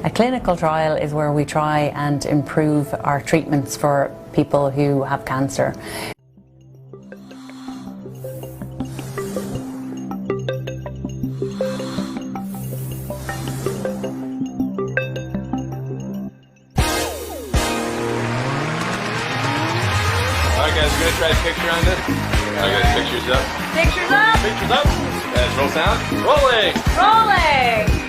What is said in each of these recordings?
A clinical trial is where we try and improve our treatments for people who have cancer. Alright guys, we're going to try a picture on this. Alright guys, pictures up. Pictures up. Pictures up. Guys, roll sound. Rolling. Rolling.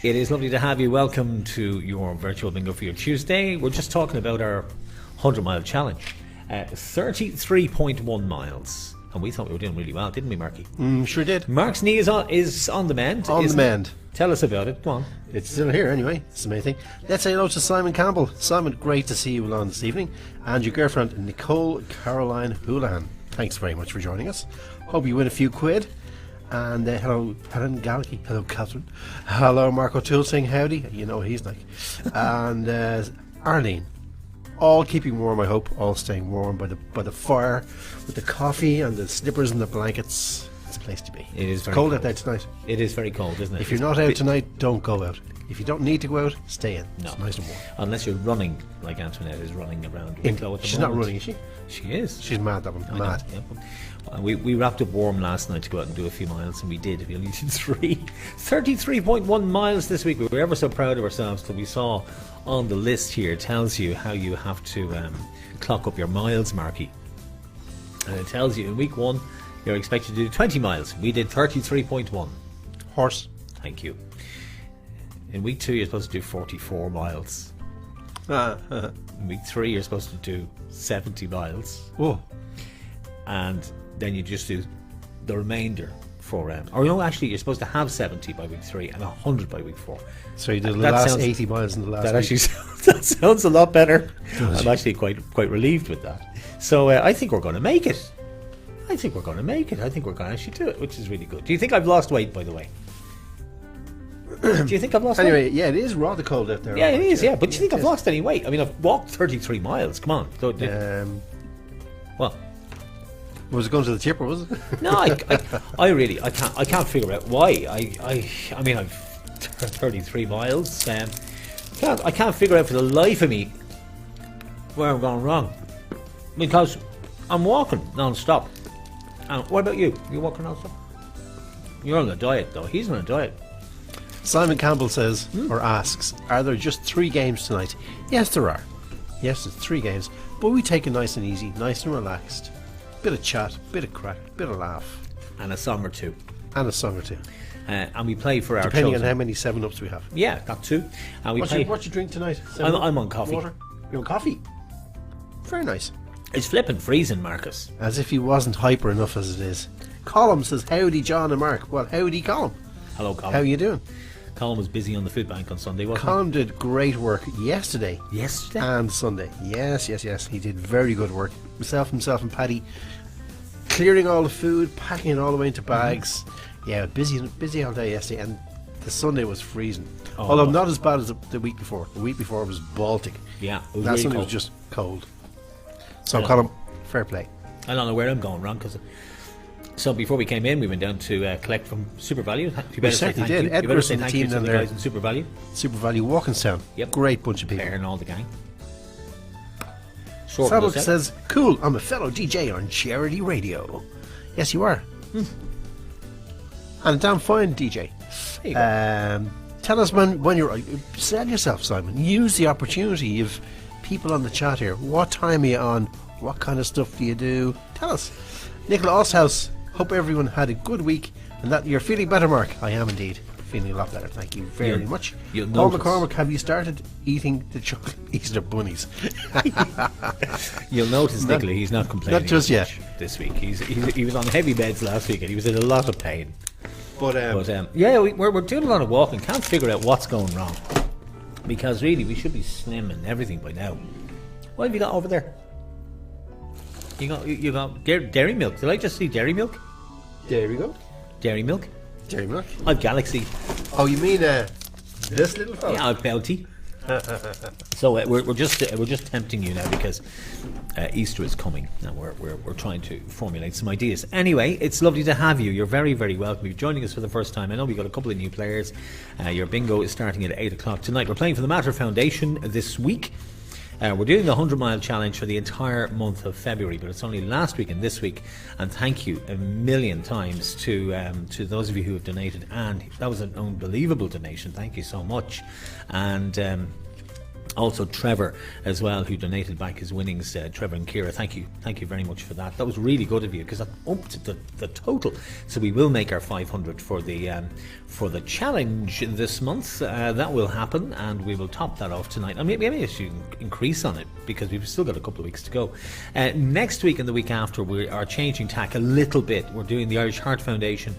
It is lovely to have you. Welcome to your virtual bingo for your Tuesday. We're just talking about our 100-mile challenge. 33.1 miles. And we thought we were doing really well, didn't we, Marky? Sure did. Mark's knee is on the mend. On the mend. Tell us about it. Go on. It's still here anyway. It's the main thing. Let's say hello to Simon Campbell. Simon, great to see you along this evening. And your girlfriend, Nicole Caroline Houlihan. Thanks very much for joining us. Hope you win a few quid. And hello, Helen Gallicky. Hello, Catherine. Hello, Mark O'Toole saying howdy. You know what he's like. And Arlene. All keeping warm, I hope. All staying warm by the fire with the coffee and the slippers and the blankets. It's a place to be. It is very cold cold out there tonight. It is very cold, isn't it? If you're not out tonight, don't go out. If you don't need to go out, stay in. No. It's nice and warm. Unless you're running like Antoinette is running around Wicklow at the She's moment. not running, is she? She is. She's mad, that one. I know, Mad. yeah. We wrapped up warm last night to go out and do a few miles, and we did. We only did 33.1 miles this week. We were ever so proud of ourselves till we saw on the list here, it tells you how you have to clock up your miles, Marky. And it tells you in week 1 you're expected to do 20 miles. We did 33.1. Horse. Thank you. In week 2 you're supposed to do 44 miles. In week 3 you're supposed to do 70 miles. Whoa. And then you just do the remainder for or no, actually you're supposed to have 70 by week 3 and 100 by week 4. So you did the That last sounds- 80 miles in the last That week. actually that sounds a lot better. I'm actually quite relieved with that. So I think we're going to make it. I think we're going to actually do it, which is really good. Do you think I've lost weight, by the way? Do you think I've lost weight? Anyway, yeah, it is rather cold out there. Yeah, it is, yeah. But do you think it I've is. lost any weight? I mean, I've walked 33 miles. Come on. So, well, Was it going to the tipper, was it? no, I really can't figure out why. I mean, I've 33 miles. I can't figure out for the life of me where I'm going wrong, because I'm walking non-stop. And what about you? You walking non-stop? You're on a diet, though. He's on a diet. Simon Campbell says, or asks, are there just 3 games tonight? Yes, there are. Yes, there's 3 games. But we take it nice and easy, nice and relaxed. Bit of chat, bit of crack, bit of laugh. And a song or two. And a song or two. And we play for our Depending chosen. on how many 7-Ups we have. Yeah, got 2. And we play. What you drink tonight? I'm on coffee. Water? You're on coffee? Very nice. It's flipping freezing, Marcus. As if he wasn't hyper enough as it is. Colm says, howdy John and Mark. Well, howdy Colm. Hello, Colin. How you doing? Colin was busy on the food bank on Sunday, wasn't Colm did great work yesterday. Yesterday? And Sunday. Yes. He did very good work. Himself and Paddy clearing all the food, packing it all the way into bags. Yeah, busy all day yesterday, and the Sunday was freezing. Oh. Although not as bad as the week before. The week before was Baltic. Yeah, it was That really Sunday cold. was just cold. So, Yeah. Colm, fair play. I don't know where I'm going wrong, because so before we came in, we went down to collect from Super Value. You better say certainly thank did. you. Ed You better say Wilson, the thank team you to down the there. guys in Super Value. Super Value Walkinstown. Yep. Great bunch of people. Claire and all the gang. Sorting Saddle us out. says, cool, I'm a fellow DJ on Charity Radio. Yes, you are. And a damn fine DJ. There you go. Tell us when you're... Sell yourself, Simon. Use the opportunity. You've people on the chat here. What time are you on? What kind of stuff do you do? Tell us. Nicola Osthouse, hope everyone had a good week And that you're feeling better, Mark. I am indeed feeling a lot better. Thank you very You'll- much. you'll Paul notice. McCormick, have you started eating the chocolate Easter bunnies? You'll notice, Not- Nicola, he's not complaining. not just much yet. This week, he was on heavy beds last week, and he was in a lot of pain. But, But yeah, we're doing a lot of walking. Can't figure out what's going wrong, because really we should be slim and everything by now. What have you got over there? You got dairy milk. Did I just see dairy milk? there we go. Dairy milk. Dairy milk. I've Galaxy. Oh, you mean this little fella? Yeah, I've Bounty. So we're just tempting you now because Easter is coming, and we're trying to formulate some ideas. Anyway, it's lovely to have you. You're very, very welcome. You're joining us for the first time. I know we've got a couple of new players. Your bingo is starting at 8 o'clock tonight. We're playing for the Matter Foundation this week. We're doing the 100-mile challenge for the entire month of February, but it's only last week and this week. And thank you a million times to those of you who have donated. And that was an unbelievable donation. Thank you so much. And also Trevor as well, who donated back his winnings. Trevor and Kira, thank you very much for that. That was really good of you, because that upped the total. So we will make our 500 for the challenge this month. That will happen, and we will top that off tonight. And maybe I should increase on it, because we've still got a couple of weeks to go. Next week and the week after, we are changing tack a little bit. We're doing the Irish Heart Foundation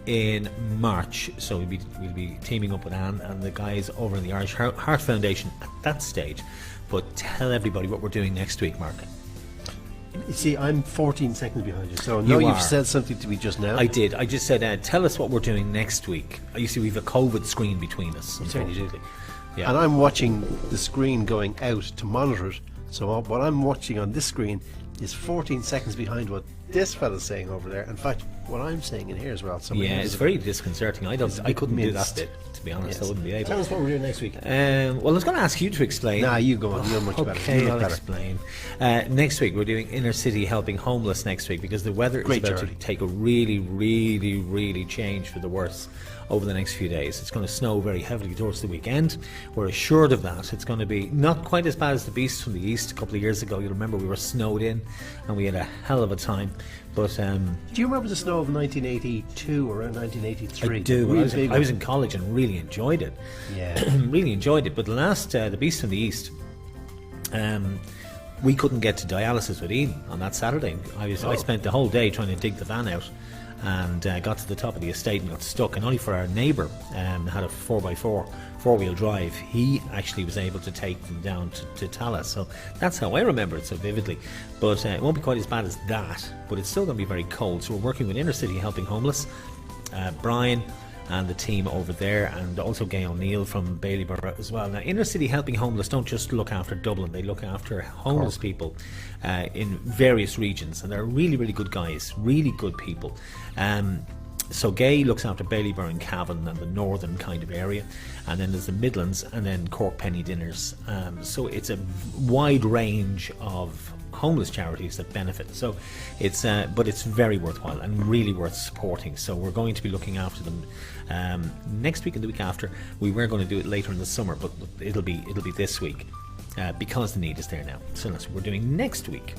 in March, so we'll be teaming up with Anne and the guys over in the Irish Heart Foundation at that stage. But tell everybody what we're doing next week, Mark. You see, I'm 14 seconds behind you, so I know You you've are. said something to me just now. I did. I just said, tell us what we're doing next week. You see, we've a COVID screen between us, certainly do. unfortunately. Yeah. And I'm watching the screen going out to monitor it. So what I'm watching on this screen is 14 seconds behind what this fella's saying over there. In fact, what I'm saying in here as well. So Yeah, it's very disconcerting. I couldn't do that minced. bit, to be honest. Yes. I wouldn't be able. Tell us what we're doing next week. Well, I was going to ask you to explain. Nah, you go on. You're much better. Okay, You're I'll better. explain. Next week we're doing Inner City Helping Homeless next week, because the weather is Great about journey. to take a really, really, really change for the worse over the next few days. It's going to snow very heavily towards the weekend. We're assured of that. It's going to be not quite as bad as the Beast from the East a couple of years ago. You'll remember we were snowed in and we had a hell of a time. But Do you remember the snow of 1982 or around 1983? I do. Really I was, big I was one. in college and really enjoyed it. Yeah. Really enjoyed it. But the last, the Beast from the East, we couldn't get to dialysis with Ian on that Saturday. I spent the whole day trying to dig the van out, and got to the top of the estate and got stuck. And only for our neighbour, had a 4x4 four-wheel drive, he actually was able to take them down to Tallaght. So that's how I remember it so vividly. But it won't be quite as bad as that, but it's still going to be very cold. So we're working with Inner City Helping Homeless, Brian and the team over there, and also Gay O'Neill from Baileyborough as well. Now, Inner City Helping Homeless don't just look after Dublin, they look after homeless people in various regions, and they're really, really good guys, really good people. So Gay looks after Baileyborough and Cavan and the northern kind of area, and then there's the Midlands, and then Cork Penny Dinners. So it's a wide range of homeless charities that benefit. So it's but it's very worthwhile and really worth supporting. So we're going to be looking after them next week and the week after. We were going to do it later in the summer, but it'll be this week because the need is there now. So that's what we're doing next week.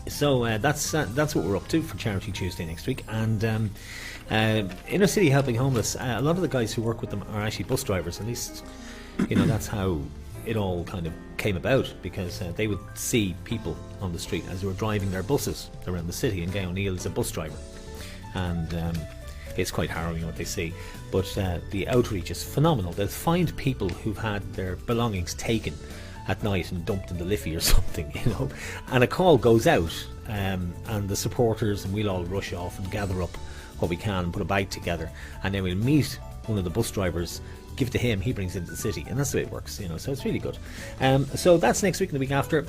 So that's what we're up to for Charity Tuesday next week. And Inner City Helping Homeless, a lot of the guys who work with them are actually bus drivers. At least, that's how it all kind of came about, because they would see people on the street as they were driving their buses around the city, and Gay O'Neill is a bus driver, and it's quite harrowing what they see. But the outreach is phenomenal. They'll find people who've had their belongings taken at night and dumped in the Liffey or something, and a call goes out, and the supporters and we'll all rush off and gather up what we can and put a bag together, and then we'll meet one of the bus drivers, give it to him, he brings it into the city, and that's the way it works, so it's really good. So that's next week and the week after.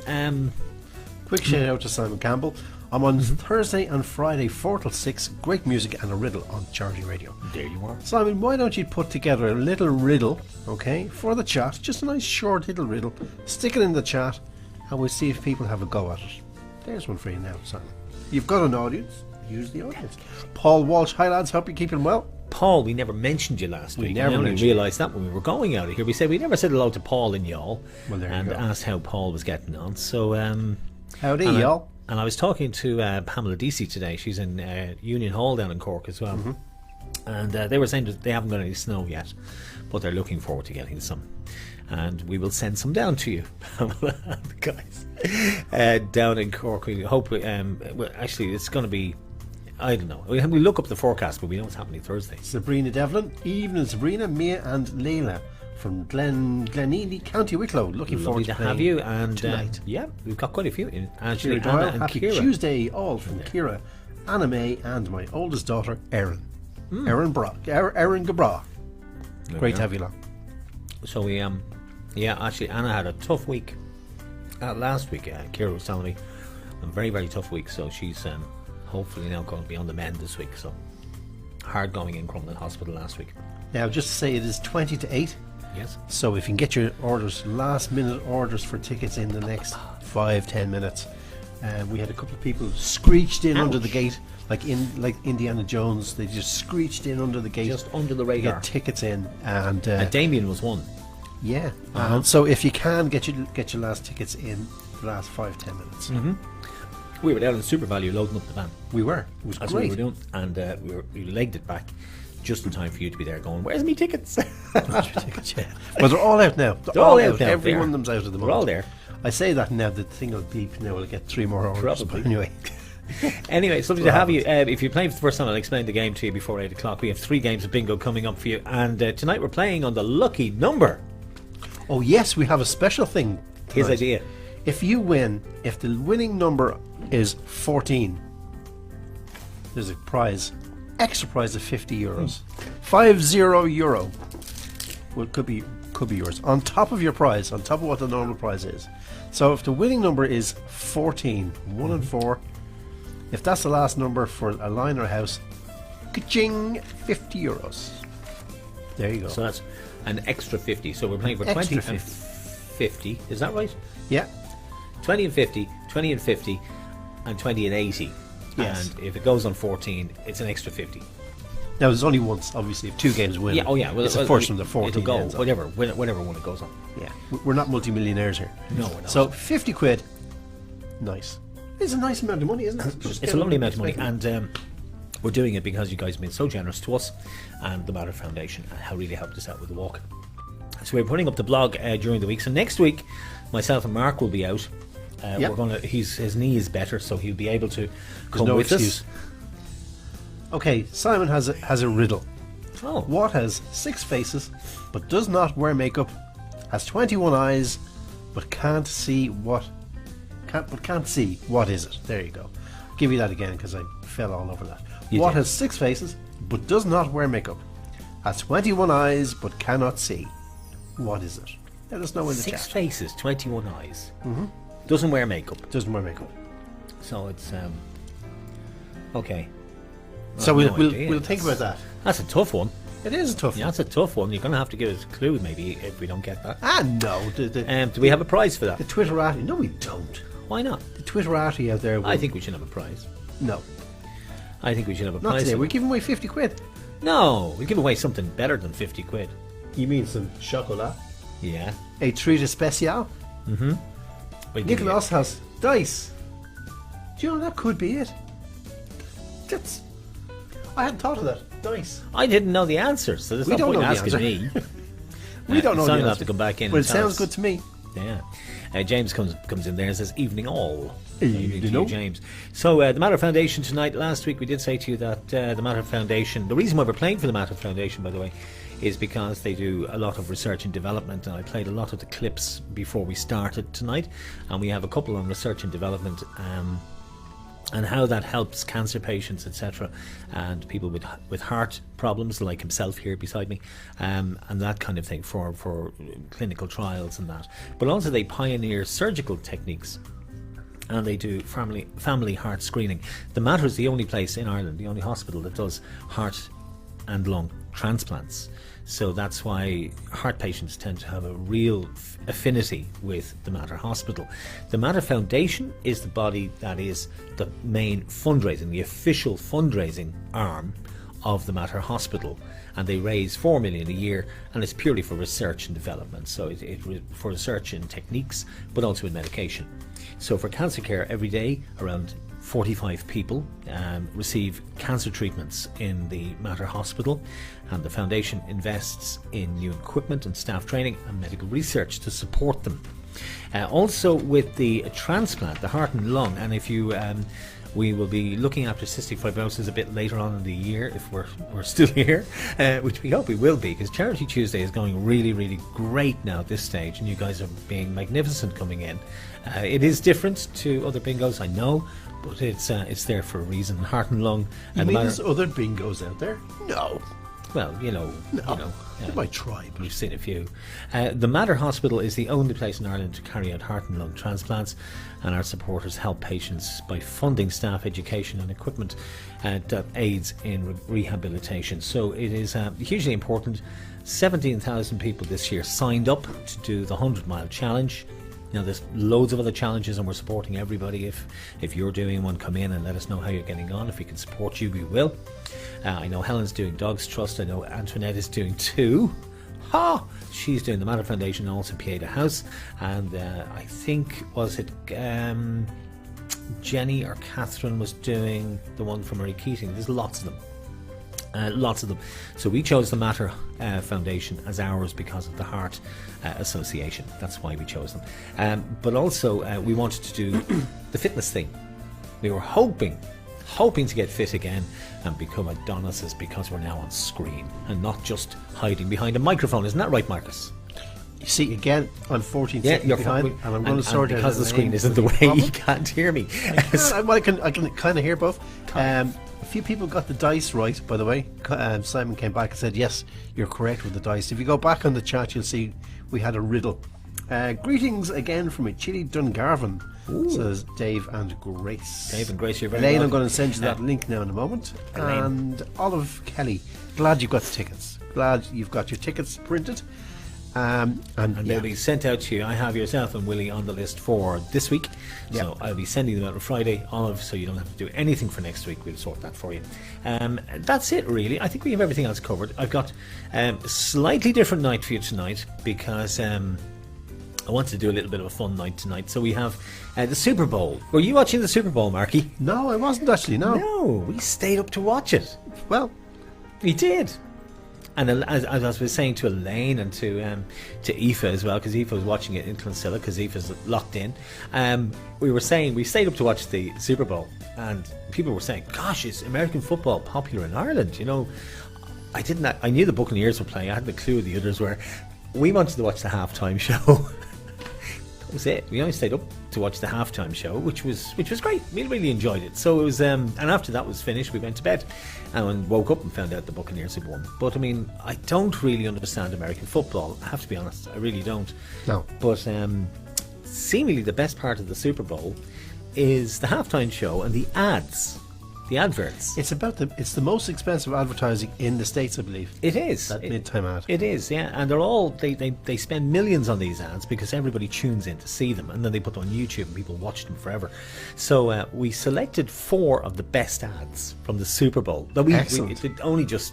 Quick shout out to Simon Campbell. I'm on Thursday and Friday 4 till 6. Great music and a riddle on Charity Radio. There you are. Simon, why don't you put together a little riddle, okay, for the chat? Just a nice short little riddle. Stick it in the chat, and we'll see if people have a go at it. There's one for you now, Simon. You've got an audience. Use the audience. Paul Walsh, hi lads, hope you're keeping well. Paul, we never mentioned you last week. never I only mentioned you. realised that when we were going out of here. We said we never said hello to Paul and y'all, Well, there you and go. asked how Paul was getting on. So Howdy, and y'all. And I was talking to Pamela Deasy today. She's in Union Hall down in Cork as well. And they were saying that they haven't got any snow yet, but they're looking forward to getting some. And we will send some down to you, the guys, down in Cork. We hope, well, actually, it's going to be, I don't know. We look up the forecast, but we know it's happening Thursday. Sabrina Devlin, evening Sabrina, Mia and Leila from Glenealy, County Wicklow. Looking forward Lovely to to have you. And tonight. yeah, we've got quite a few. Actually, Kira Doyle, Anna and happy Kira. Tuesday all from Kira, Anna May and my oldest daughter Erin. Erin Gabra. Great to have you along. So we yeah, actually Anna had a tough week last week. Kira was telling me a very, very tough week, so she's hopefully now going to be on the mend this week. So hard going in Crumlin Hospital last week. Now just to say it is 20 to 8. Yes. So if you can get your orders, last minute orders for tickets in the next 5-10 minutes. We had a couple of people screeched in under the gate, like Indiana Jones. They just screeched in under the gate, Just under the to radar. get tickets in, and Damien was one. yeah. And so if you can get your last tickets in the last 5-10 minutes, We were down in Super Value loading up the van. we were. It was That's what we great. were doing, and we legged it back just in time for you to be there going, where's me tickets? That's your tickets, yeah. Well, they're all out now. They're all out now, Every they are. one of them's out at the moment. We're all there. I say that now, the thing will beep now. We'll get 3 more orders. Probably. But anyway, Anyway, it's lovely to have you. If you're playing for the first time, I'll explain the game to you before 8 o'clock. We have 3 games of bingo coming up for you, and tonight we're playing on the lucky number. oh yes, we have a special thing. His tonight. idea. If you win, if the winning number is 14, there's a prize, extra prize of €50. 50 euro. Well, could be yours. On top of your prize, on top of what the normal prize is. So if the winning number is 14, 1 and 4, if that's the last number for a line or a house, ka-ching, €50. There you go. So that's an extra 50. So we're playing for 20 Extra and 50. Is that right? yeah. 20 and 50, 20 and 50, and 20 and 80. Yes. And if it goes on 14, it's an extra 50. Now there's only once, obviously, if 2 games win. Yeah, oh yeah. Well, it's the first from the 14. It'll go, ends up. whatever one it goes on. Yeah, we're not multimillionaires here. No, we're not. So 50 quid, nice. It's a nice amount of money, isn't it? It's a lovely amount of money, and we're doing it because you guys have been so generous to us and the Matter Foundation, and how really helped us out with the walk. So we're putting up the blog during the week. So next week, myself and Mark will be out. Yep. We're gonna. His knee is better, so he'll be able to come no with excuse. Okay, Simon has a riddle. us. Oh, What has 6 faces, but does not wear makeup, has 21 eyes, but can't see what? Can't see what is it? There you go. I'll give you that again because I fell all over that. You What did. has 6 faces, but does not wear makeup, has 21 eyes, but cannot see? What is it? Let us know in the 6 chat. faces, 21 eyes. Mm-hmm. Doesn't wear makeup, Doesn't wear makeup. so it's okay. So I've we'll no idea. we'll think about that. That's a tough one. It is a tough Yeah, one. that's a tough one. You're going to have to give us a clue, maybe, if we don't get that. No, Do we have a prize for that? the Twitterati. No, we don't. Why not? The Twitterati out there. Will, I think we should have a prize. no, I think we should have a not prize. today. for We're that. giving away 50 quid. No, we give away something better than 50 quid. You mean some chocolat? Yeah. A treat especial. We'll give you- Nicholas has dice. Do you know that could be it? That's. I hadn't thought of that. Dice. I didn't know the answer, so there's We no don't point know the asking answer. me. We don't know Simon the will answer. have to come back in But and it tell sounds us. good to me. Yeah. James comes in there and says, evening all. Evening to you, all. James. So, the Matter Foundation tonight, last week we did say to you that the Matter Foundation, the reason why we're playing for the Matter Foundation, by the way, is because they do a lot of research and development, and I played a lot of the clips before we started tonight, and we have a couple on research and development, and how that helps cancer patients, etc., and people with heart problems like himself here beside me, and that kind of thing for clinical trials and that. But also they pioneer surgical techniques, and they do family heart screening. The Matter is the only place in Ireland, the only hospital that does heart and lung transplants. So that's why heart patients tend to have a real affinity with the Matter Hospital. The Matter Foundation is the body that is the main fundraising, the official fundraising arm of the Matter Hospital, and they raise 4 million a year, and it's purely for research and development. So it for research in techniques, but also in medication. So for cancer care every day, around 45 people receive cancer treatments in the Mater Hospital, and the foundation invests in new equipment and staff training and medical research to support them. Also with the transplant, the heart and lung, and if you we will be looking after cystic fibrosis a bit later on in the year if we're still here, which we hope we will be, because Charity Tuesday is going really, really great now at this stage, and you guys are being magnificent coming in. It is different to other bingos, I know, but it's there for a reason. Heart and lung. You mean there's other bingos out there? No. Well, you know, My tribe. we've seen a few. The Mater Hospital is the only place in Ireland to carry out heart and lung transplants, and our supporters help patients by funding staff, education and equipment that aids in rehabilitation. So it is hugely important. 17,000 people this year signed up to do the 100-mile challenge. Now, there's loads of other challenges, and we're supporting everybody. If you're doing one, come in and let us know how you're getting on. If we can support you, we will. I know Helen's doing Dogs Trust. I know Antoinette is doing 2. She's doing the Mater Foundation and also Pieta House. And I think, was it Jenny or Catherine was doing the one for Murray Keating. There's lots of them. Lots of them. So we chose the Mater Foundation as ours because of the Heart Association. That's why we chose them. But also we wanted to do the fitness thing. We were hoping to get fit again and become Adonises, because we're now on screen and not just hiding behind a microphone. Isn't that right, Marcus? You see, again, I'm 14 Yeah, seconds you're behind, fine. and I'm going to sort it out. Because the screen isn't the way, you can't hear me. I can kind of hear both. A few people got the dice right, by the way. Simon came back and said, yes, you're correct with the dice. If you go back on the chat, you'll see we had a riddle. Greetings again from a chilly Dungarvan, says Dave and Grace. Dave and Grace, you're very Elaine, I'm welcome. going to send you that link now in a moment. Elaine. And Olive Kelly, glad you've got the tickets. Glad you've got your tickets printed. And they'll be sent out to you. I have yourself and Willie on the list for this week, so I'll be sending them out on Friday, Olive, so you don't have to do anything for next week. We'll sort that for you. That's it, really. I think we have everything else covered. I've got a slightly different night for you tonight, because I wanted to do a little bit of a fun night tonight. So we have the Super Bowl. Were you watching the Super Bowl, Marky? No, I wasn't actually, No, we stayed up to watch it. Well, We did. And as I was saying to Elaine and to Aoife as well, because Aoife was watching it in Clonsilla, because Aoife's locked in, we were saying we stayed up to watch the Super Bowl, and people were saying, gosh, is American football popular in Ireland? You know, I knew the Buccaneers were playing, I hadn't a clue who the others were. We wanted to watch the halftime show. That was it. We only stayed up to watch the halftime show, which was great. We really enjoyed it. So it was, and after that was finished, we went to bed and woke up and found out the Buccaneers had won. But I mean, I don't really understand American football. I have to be honest, I really don't. No. But seemingly the best part of the Super Bowl is the halftime show and the ads, the adverts. it's the most expensive advertising in the States, I believe. It is. That mid-time ad. It is, yeah. And they're all, they spend millions on these ads because everybody tunes in to see them, and then they put them on YouTube and people watch them forever. So we selected 4 of the best ads from the Super Bowl. Excellent. It only just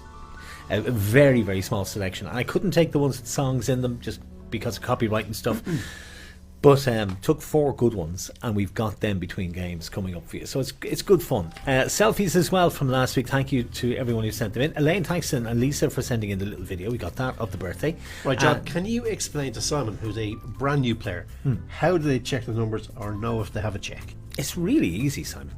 a very, very small selection. And I couldn't take the ones with songs in them just because of copyright and stuff. But took 4 good ones, and we've got them between games coming up for you. So it's good fun. Selfies as well from last week. Thank you to everyone who sent them in. Elaine, thanks, and Lisa for sending in the little video. We got that of the birthday. Right, John, can you explain to Simon, who's a brand new player, how do they check the numbers or know if they have a check? It's really easy, Simon.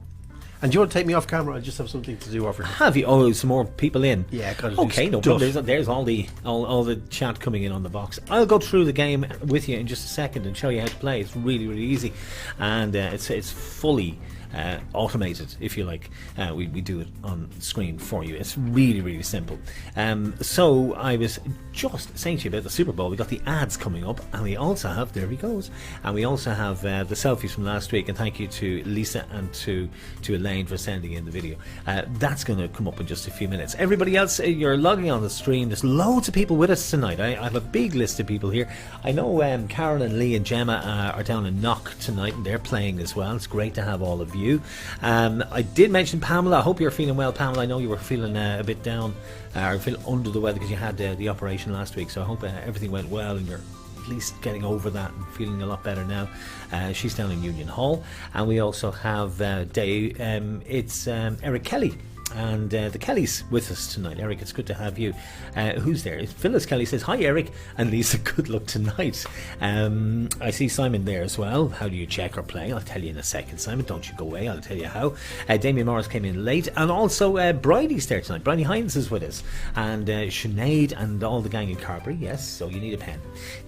And do you want to take me off camera? I just have something to do over here. Have you? Oh, some more people in. Yeah, gotta do okay, no stuff. problem. There's all the chat coming in on the box. I'll go through the game with you in just a second and show you how to play. It's really, really easy, and it's fully automated, if you like. We do it on screen for you. It's really, really simple. So I was just saying to you about the Super Bowl. We got the ads coming up, and we also have, there he goes, and we also have the selfies from last week. And thank you to Lisa and to Elaine for sending in the video. That's going to come up in just a few minutes. Everybody else, you're logging on the stream. There's loads of people with us tonight. I have a big list of people here. I know Karen and Lee and Gemma are down in Knock tonight, and they're playing as well. It's great to have all of you. I did mention Pamela. I hope you're feeling well, Pamela. I know you were feeling a bit down or feeling under the weather because you had the operation last week, so I hope everything went well and you're least getting over that and feeling a lot better now. She's down in Union Hall. And we also have Eric Kelly. And the Kellys with us tonight. Eric, it's good to have you. Who's there? Phyllis Kelly says, hi Eric, and Lisa, good luck tonight. I see Simon there as well. How do you check or play? I'll tell you in a second, Simon. Don't you go away, I'll tell you how. Damien Morris came in late. And also Bridie's there tonight. Bridie Hines is with us. And Sinead and all the gang in Carberry. Yes, so you need a pen.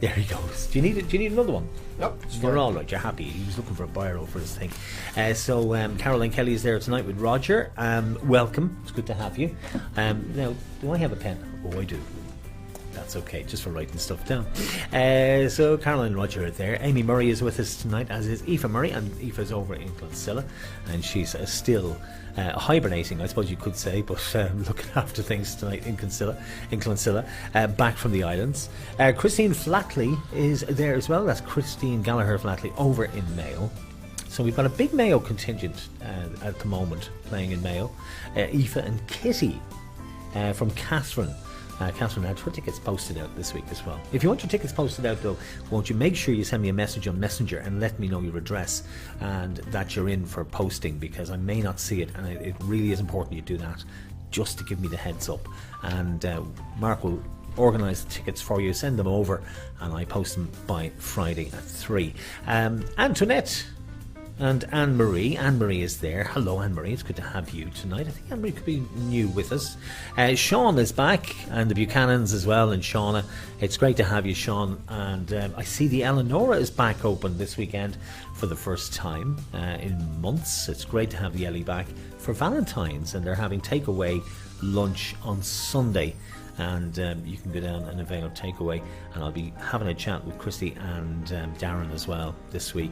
There he goes. Do you need another one? Nope. You're all right, you're happy. He was looking for a biro for his thing. So Caroline Kelly is there tonight with Roger. Welcome. It's good to have you. Now, do I have a pen? Oh, I do. That's okay, just for writing stuff down. So Caroline and Roger are there. Amy Murray is with us tonight, as is Aoife Murray, and Aoife's over in Clonsilla, and she's still hibernating, I suppose you could say, but looking after things tonight in Clonsilla, back from the islands. Christine Flatley is there as well. That's Christine Gallagher Flatley over in Mayo. So we've got a big Mayo contingent at the moment playing in Mayo. Aoife and Kitty from Catherine. Catherine had her tickets posted out this week as well. If you want your tickets posted out though, won't you make sure you send me a message on Messenger and let me know your address and that you're in for posting, because I may not see it, and it really is important you do that just to give me the heads up. And Mark will organise the tickets for you, send them over, and I post them by Friday at 3. Antoinette and Anne-Marie. Anne-Marie is there. Hello, Anne-Marie. It's good to have you tonight. I think Anne-Marie could be new with us. Sean is back, and the Buchanans as well, and Shauna. It's great to have you, Sean. And I see the Eleonora is back open this weekend for the first time in months. It's great to have the Ellie back for Valentine's, and they're having takeaway lunch on Sunday. And you can go down and avail of takeaway, and I'll be having a chat with Christy and Darren as well this week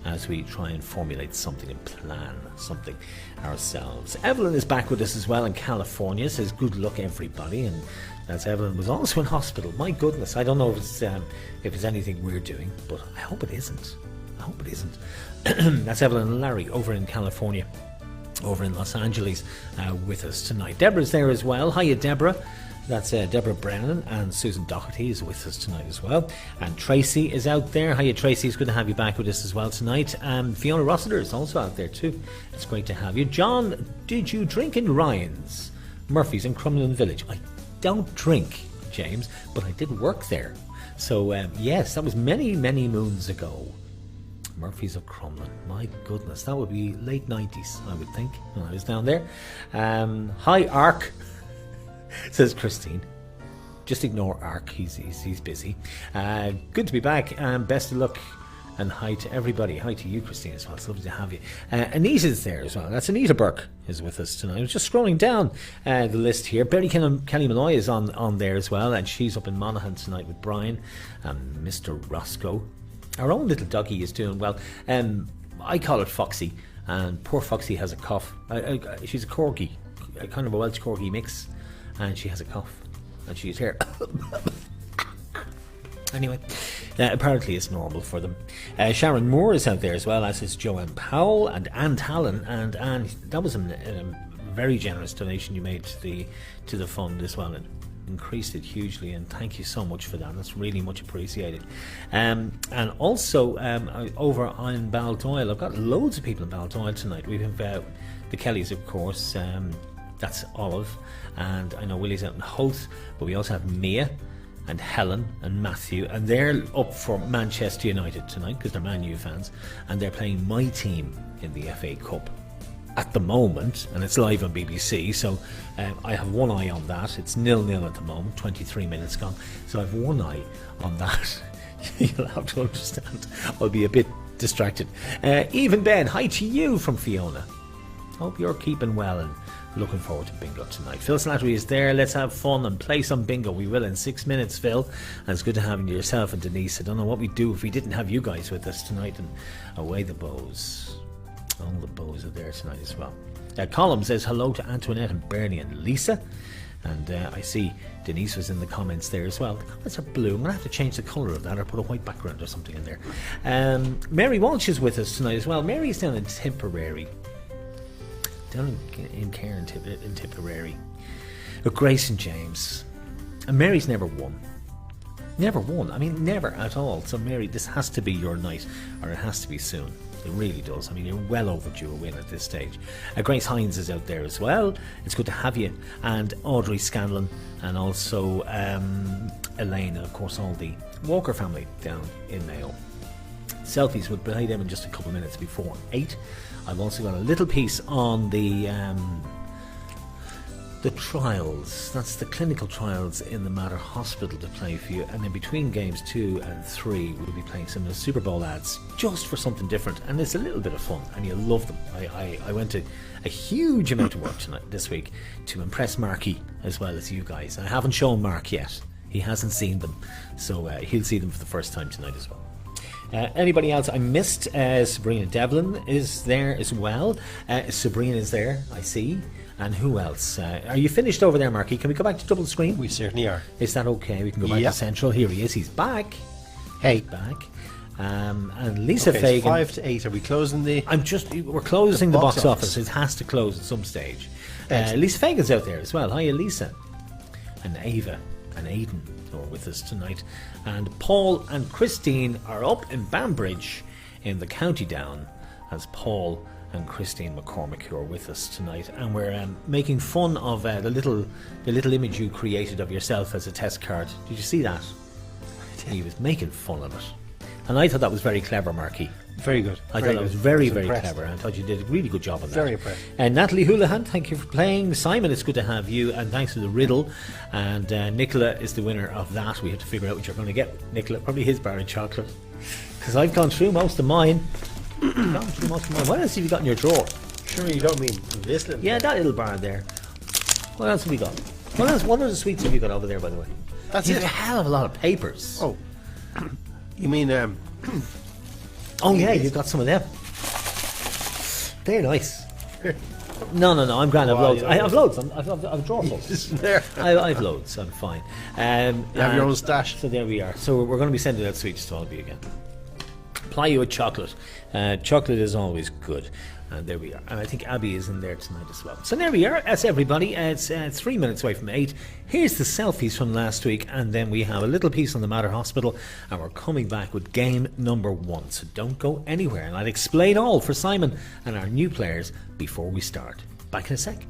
as we try and formulate something and plan something ourselves. Evelyn is back with us as well in California. Says good luck everybody, and that's Evelyn was also in hospital. My goodness, I don't know if it's anything we're doing, but I hope it isn't. That's Evelyn and Larry over in California, over in Los Angeles with us tonight. Deborah's there as well. Hiya, Deborah. That's Deborah Brennan, and Susan Doherty is with us tonight as well. And Tracy is out there. Hiya, Tracy. It's good to have you back with us as well tonight. Fiona Rossiter is also out there too. It's great to have you. John, did you drink in Ryan's? Murphy's in Crumlin Village. I don't drink, James, but I did work there. So, yes, that was many, many moons ago. Murphy's of Crumlin. My goodness, that would be late 90s, I would think, when I was down there. Hi, Ark. Says Christine. Just ignore Ark, he's busy. Good to be back, and best of luck, and hi to everybody. Hi to you, Christine, as well. It's lovely to have you. Anita's there as well. That's Anita Burke is with us tonight. I was just scrolling down the list here. Berry Kelly Malloy is on there as well, and she's up in Monaghan tonight with Brian and Mr. Roscoe. Our own little doggy is doing well. I call it Foxy, and poor Foxy has a cough. She's a corgi, a kind of a Welsh corgi mix, and she has a cough, and she's here. Anyway, apparently it's normal for them. Sharon Moore is out there as well, as is Joanne Powell and Anne Talon. And Anne, that was a very generous donation you made to the fund as well, and increased it hugely, and thank you so much for that. That's really much appreciated. And also over on Baldoyle, I've got loads of people in Baldoyle tonight. We have the Kellys, of course. That's Olive, and I know Willie's out in Hoth, but we also have Mia and Helen and Matthew, and they're up for Manchester United tonight because they're Man U fans, and they're playing my team in the FA Cup at the moment, and it's live on BBC, so I have one eye on that. It's 0-0 at the moment, 23 minutes gone, so I have one eye on that. You'll have to understand, I'll be a bit distracted. Even Ben, hi to you from Fiona. Hope you're keeping well and looking forward to bingo tonight. Phil Slattery is there. Let's have fun and play some bingo. We will in 6 minutes, Phil. And it's good to have yourself and Denise. I don't know what we'd do if we didn't have you guys with us tonight. And away the bows. All the bows are there tonight as well. Column says hello to Antoinette and Bernie and Lisa. And I see Denise was in the comments there as well. The comments are blue. I'm going to have to change the colour of that or put a white background or something in there. Mary Walsh is with us tonight as well. Mary's down in Tipperary. Down in Cairn in Tipperary. Grace and James. And Mary's never won. Never won. I mean, never at all. So, Mary, this has to be your night, or it has to be soon. It really does. I mean, you're well overdue a win at this stage. Grace Hines is out there as well. It's good to have you. And Audrey Scanlon, and also Elaine, and of course all the Walker family down in Mayo. Selfies will play them in just a couple of minutes before 8. I've also got a little piece on the trials. That's the clinical trials in the Mater Hospital to play for you. And then between games 2 and 3, we'll be playing some of the Super Bowl ads just for something different. And it's a little bit of fun, and you'll love them. I went to a huge amount of work this week to impress Marky as well as you guys. I haven't shown Mark yet. He hasn't seen them. So he'll see them for the first time tonight as well. Anybody else I missed? Sabrina Devlin is there as well. Sabrina is there, I see. And who else? Are you finished over there, Marky? Can we go back to double screen? We certainly are. Is that okay? We can go back to Central. Here he is. He's back. Hey. Back. And Lisa Okay, Fagan. 5 to 8. Are we closing the... We're closing the box box office. It has to close at some stage. Lisa Fagan's out there as well. Hiya, Lisa. And Ava and Aidan are with us tonight. And Paul and Christine are up in Banbridge in the County Down as Paul and Christine McCormick, who are with us tonight, and we're making fun of the little image you created of yourself as a test card. Did you see that? He was making fun of it, and I thought that was very clever, Marky. Very good. I thought that was very, very clever. I thought you did a really good job on that. Very impressed. And Natalie Houlihan, thank you for playing. Simon, it's good to have you, and thanks for the riddle. And Nicola is the winner of that. We have to figure out what you're going to get, Nicola. Probably his bar of chocolate, because I've gone through most of mine. What else have you got in your drawer? Sure you don't mean this little... Yeah, that little bar there. What else have we got? What other sweets have you got over there, by the way? That's You it. have a hell of a lot of papers. Oh. You mean... Oh yeah, you've got some of them. They're nice. No, I'm grand. I've loads. I have loads. I've a drawer full. Isn't there? I've loads. I'm fine. You have your own stash. So there we are. So we're going to be sending out sweets to all of you again. Apply you with chocolate. Chocolate is always good. And there we are. And I think Abby is in there tonight as well. So there we are. That's everybody. It's 3 minutes away from 8. Here's the selfies from last week. And then we have a little piece on the Mater Hospital. And we're coming back with game number 1. So don't go anywhere. And I'll explain all for Simon and our new players before we start. Back in a sec.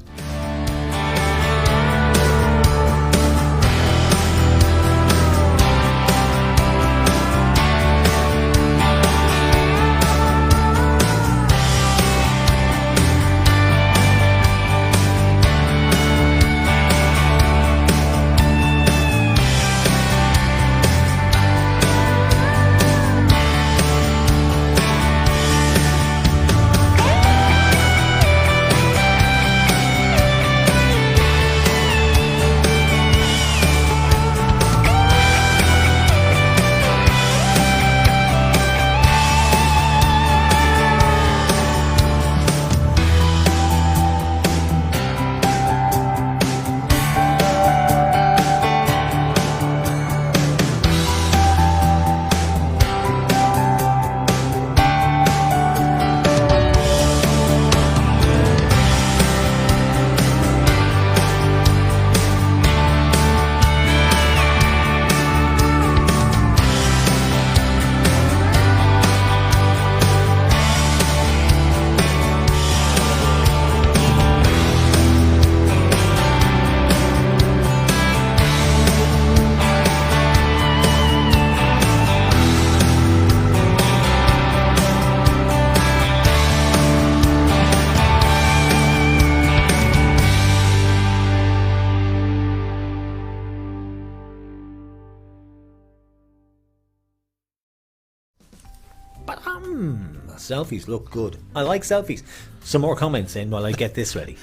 Selfies look good. I like selfies. Some more comments in while I get this ready.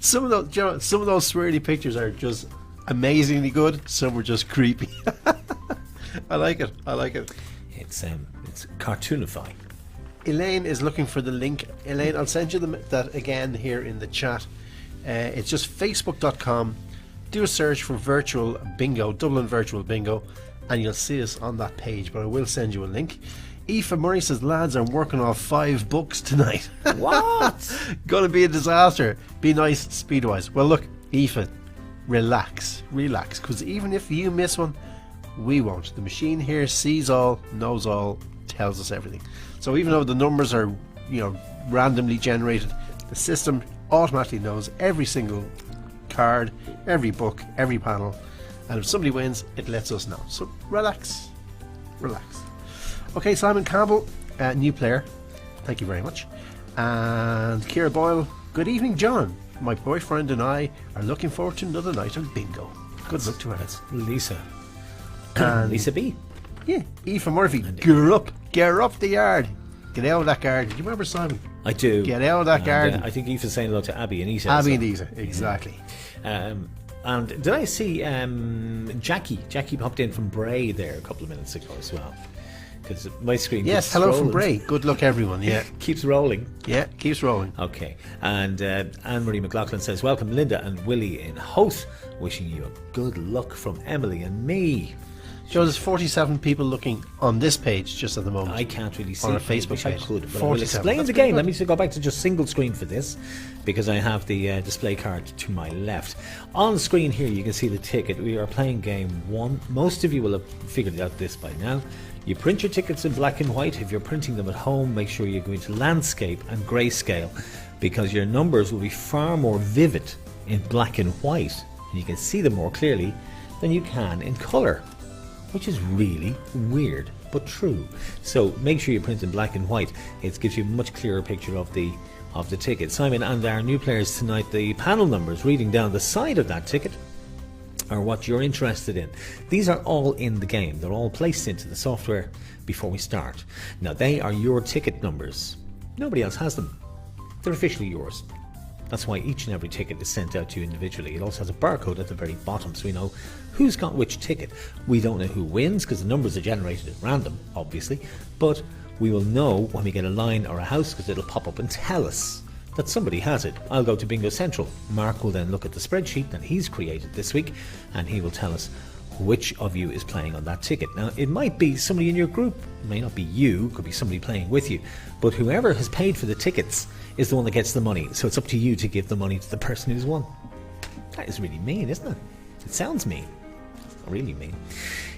Some of those, some of those swirly pictures are just amazingly good. Some were just creepy. I like it. It's cartoonifying. Elaine is looking for the link. Elaine, I'll send you that again here in the chat. It's just facebook.com. Do a search for virtual bingo, Dublin virtual bingo, and you'll see us on that page. But I will send you a link. Aoife Murray says, lads, I'm working off 5 books tonight. What? Gonna be a disaster. Be nice speed-wise. Well, look, Aoife, relax, because even if you miss one, We won't. The machine here sees all, knows all, tells us everything. So even though the numbers are, randomly generated, the system automatically knows every single card, every book, every panel, and if somebody wins, it lets us know. So relax. Okay, Simon Campbell, new player. Thank you very much. And Ciara Boyle, good evening, John. My boyfriend and I are looking forward to another night on bingo. Good luck to her. That's Lisa. And Lisa B. yeah, Aoife Murphy, get up the yard. Get out of that garden. Do you remember, Simon? I do. Get out of that garden. I think Aoife's saying hello to Abby and Isa. Abby and Isa, exactly. And did I see Jackie? Jackie popped in from Bray there a couple of minutes ago as well. Because my screen Yes, keeps hello scrolling. from Bray. Good luck, everyone. Yeah, Keeps rolling. yeah, keeps rolling. Okay. And Anne-Marie McLaughlin says, welcome Linda and Willie in Howth. Wishing you a good luck from Emily and me. Joe, there's 47 people looking on this page just at the moment. I can't really see On our it. Facebook Wish I page. could, but I 47. will explain That's the pretty game. Let good. me go back to just single screen for this because I have the display card to my left. On screen here you can see the ticket. We are playing game 1. Most of you will have figured out this by now. You print your tickets in black and white. If you're printing them at home, make sure you go into landscape and grayscale because your numbers will be far more vivid in black and white and you can see them more clearly than you can in colour. Which is really weird, but true. So make sure you print in black and white. It gives you a much clearer picture of the ticket. Simon and our new players tonight, the panel numbers reading down the side of that ticket are what you're interested in. These are all in the game. They're all placed into the software before we start. Now they are your ticket numbers. Nobody else has them. They're officially yours. That's why each and every ticket is sent out to you individually. It also has a barcode at the very bottom so we know who's got which ticket. We don't know who wins because the numbers are generated at random, obviously, but we will know when we get a line or a house because it'll pop up and tell us that somebody has it. I'll go to Bingo Central. Mark will then look at the spreadsheet that he's created this week and he will tell us which of you is playing on that ticket. Now, it might be somebody in your group. It may not be you. Could be somebody playing with you. But whoever has paid for the tickets is the one that gets the money. So it's up to you to give the money to the person who's won. That is really mean, isn't it? It sounds mean. It's not really mean.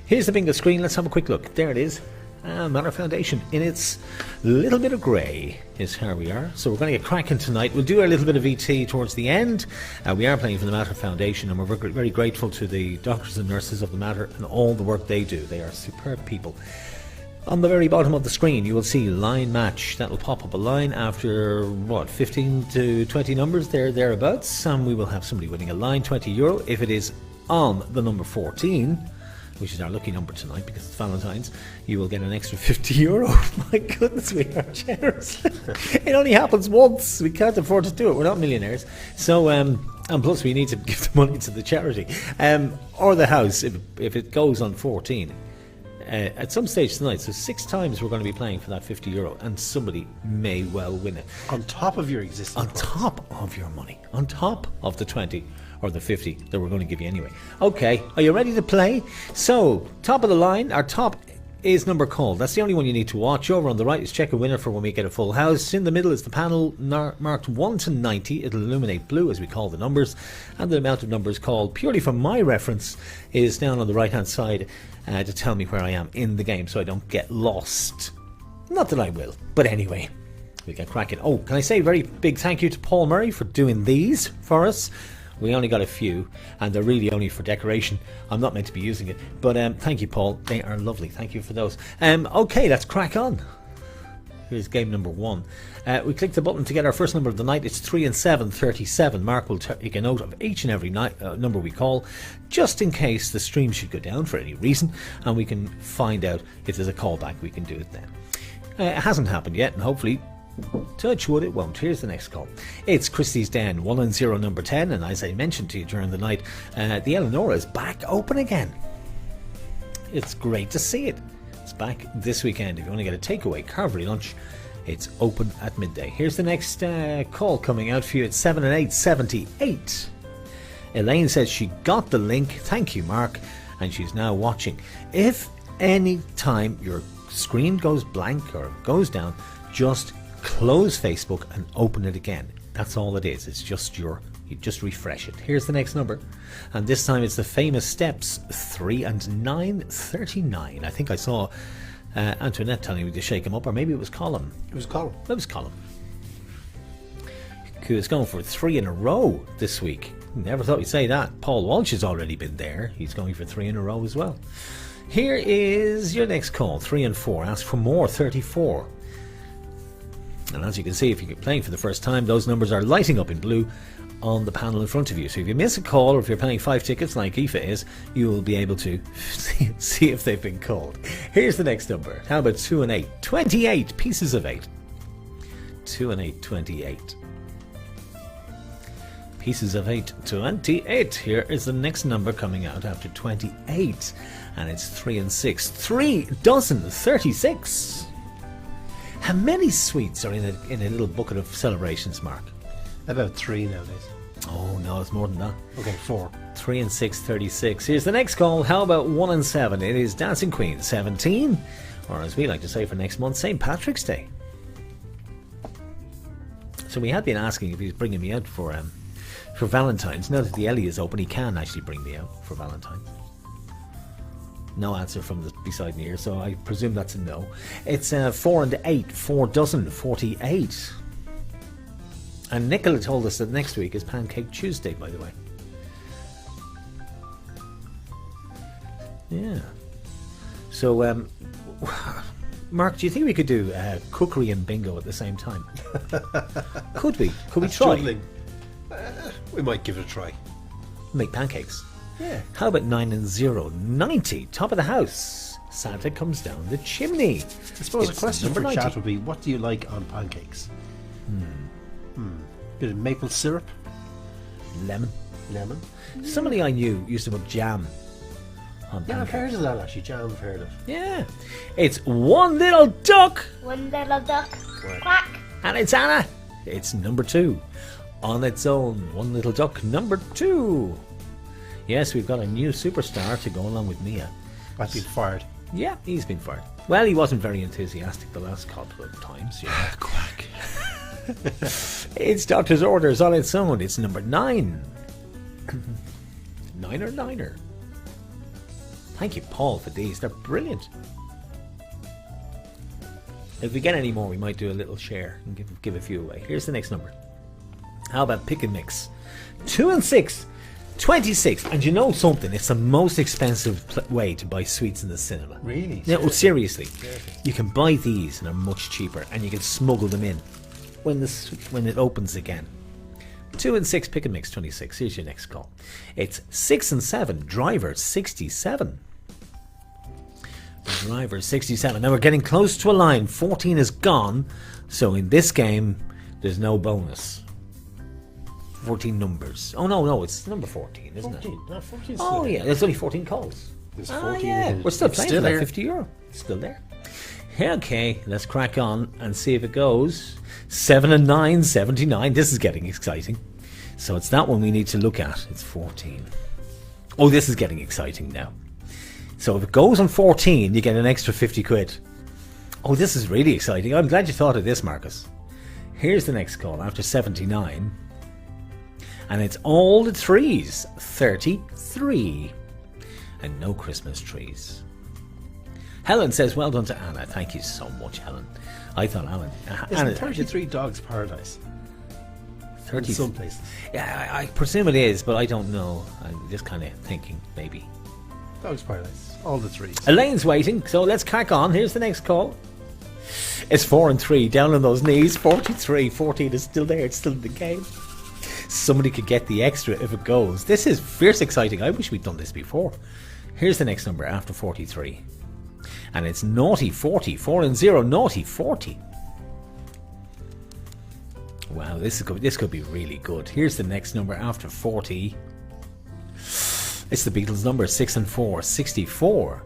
Here's the bingo screen. Let's have a quick look. There it is. Matter Foundation in its little bit of grey is how we are. So we're going to get cracking tonight. We'll do a little bit of ET towards the end. We are playing for the Matter Foundation and we're very grateful to the doctors and nurses of the Matter and all the work they do. They are superb people. On the very bottom of the screen you will see line match. That will pop up a line after 15 to 20 numbers thereabouts, and we will have somebody winning a line, €20. If it is on the number 14, which is our lucky number tonight because it's Valentine's, you will get an extra €50. My goodness, we are generous. It only happens once. We can't afford to do it. We're not millionaires. So, and plus we need to give the money to the charity. Or the house, if it goes on 14. At some stage tonight, so 6 times we're going to be playing for that €50 and somebody may well win it. On top of your existing On top of your money. On top of the 20 or the 50 that we're going to give you anyway. Okay, are you ready to play? So, top of the line, our top is number called. That's the only one you need to watch. Over on the right is check a winner for when we get a full house. In the middle is the panel marked 1 to 90. It'll illuminate blue as we call the numbers. And the amount of numbers called, purely from my reference, is down on the right hand side to tell me where I am in the game so I don't get lost. Not that I will, but anyway, we get cracking. Oh, can I say a very big thank you to Paul Murray for doing these for us. We only got a few, and they're really only for decoration. I'm not meant to be using it, but thank you, Paul. They are lovely. Thank you for those. Okay, let's crack on. Here's game number 1. We click the button to get our first number of the night. It's 3 and 7, 37. Mark will take a note of each and every number we call, just in case the stream should go down for any reason, and we can find out if there's a callback. We can do it then. It hasn't happened yet, and hopefully, touch wood, it won't. Here's the next call. It's Christie's Den, 1 and 0, number 10, and as I mentioned to you during the night, the Eleonora is back open again. It's great to see it. It's back this weekend. If you want to get a takeaway carvery lunch, it's open at midday. Here's the next call coming out for you. It's 7 and 8, 78. Elaine says she got the link. Thank you, Mark. And she's now watching. If any time your screen goes blank or goes down, just close Facebook and open it again. That's all it is. It's just your You just refresh it. Here's the next number. And this time it's the famous steps 3 and 9, 39. I think I saw Antoinette telling me to shake him up, or maybe it was Colin. It was Colin. That was Colin. Who is going for 3 in a row this week. Never thought you'd say that. Paul Walsh has already been there. He's going for 3 in a row as well. Here is your next call, 3 and 4. Ask for more, 34. And as you can see, if you're playing for the first time, those numbers are lighting up in blue on the panel in front of you. So if you miss a call, or if you're playing 5 tickets like Aoife is, you will be able to see if they've been called. Here's the next number. How about 2 and 8? 28 pieces of 8. 2 and 8, 28. Pieces of 8, 28. Here is the next number coming out after 28. And it's 3 and 6. 3 dozen, 36. How many sweets are in a little bucket of celebrations, Mark? About 3 nowadays. Oh, no, it's more than that. Okay, 4. 3 and 6, 36. Here's the next call. How about 1 and 7? It is Dancing Queen, 17. Or as we like to say for next month, St. Patrick's Day. So we had been asking if he's bringing me out for Valentine's. Now that the Ellie is open, he can actually bring me out for Valentine's. No answer from the beside me here, so I presume that's a no. It's 4 and 8, 4 dozen, 48. And Nicola told us that next week is Pancake Tuesday, by the way. Yeah. So, Mark, do you think we could do cookery and bingo at the same time? Could we? Could we try? Struggling. We might give it a try. Make pancakes. Yeah. How about 9 and 0? 90. Top of the house. Santa comes down the chimney. I suppose It's a question number for 90. chat would be, what do you like on pancakes? Bit of maple syrup? Lemon. Lemon? Somebody I knew used to put jam on Yeah, I've pancakes. heard of that actually. Jam, I've heard of. Yeah. It's One Little Duck. One little duck. Quack. And it's Anna. It's number 2. On its own. One Little Duck, number 2. Yes, we've got a new superstar to go along with Mia. I've been fired. Yeah, he's been fired. Well, he wasn't very enthusiastic the last couple of times. Yeah. Quack. It's Doctor's Orders on its own. It's number 9. Niner. Thank you, Paul, for these. They're brilliant. If we get any more, we might do a little share and give a few away. Here's the next number. How about Pick and Mix? 2 and 6. 26. And you know something? It's the most expensive way to buy sweets in the cinema. Really? No, seriously. You can buy these and they're much cheaper, and you can smuggle them in when it opens again. 2 and 6, Pick and Mix, 26. Here's your next call. It's 6 and 7, Driver, 67. Driver, 67. Now we're getting close to a line. 14 is gone, so in this game, there's no bonus. 14 numbers. Oh, no, it's number 14, isn't it? 14. Oh, yeah, there's only 14 calls. There's Oh, 14. yeah, we're still playing Still for that there. €50. Still there. Okay, let's crack on and see if it goes. 7 and 9, 79. This is getting exciting. So it's that one we need to look at. It's 14. Oh, this is getting exciting now. So if it goes on 14, you get an extra 50 quid. Oh, this is really exciting. I'm glad you thought of this, Marcus. Here's the next call after 79. And it's all the threes. 33. And no Christmas trees. Helen says, well done to Anna. Thank you so much, Helen. I thought Isn't 33 Dogs Paradise? 30. In some places. Yeah, I presume it is, but I don't know. I'm just kind of thinking, maybe. Dogs Paradise. All the threes. Elaine's waiting, so let's crack on. Here's the next call. It's 4 and 3, down on those knees. 43, 14 is still there. It's still in the game. Somebody could get the extra if it goes. This is fierce exciting. I wish we'd done this before. Here's the next number after 43. And it's naughty 40. 4 and 0, naughty 40. Wow, this could be really good. Here's the next number after 40. It's the Beatles number 6 and 4, 64.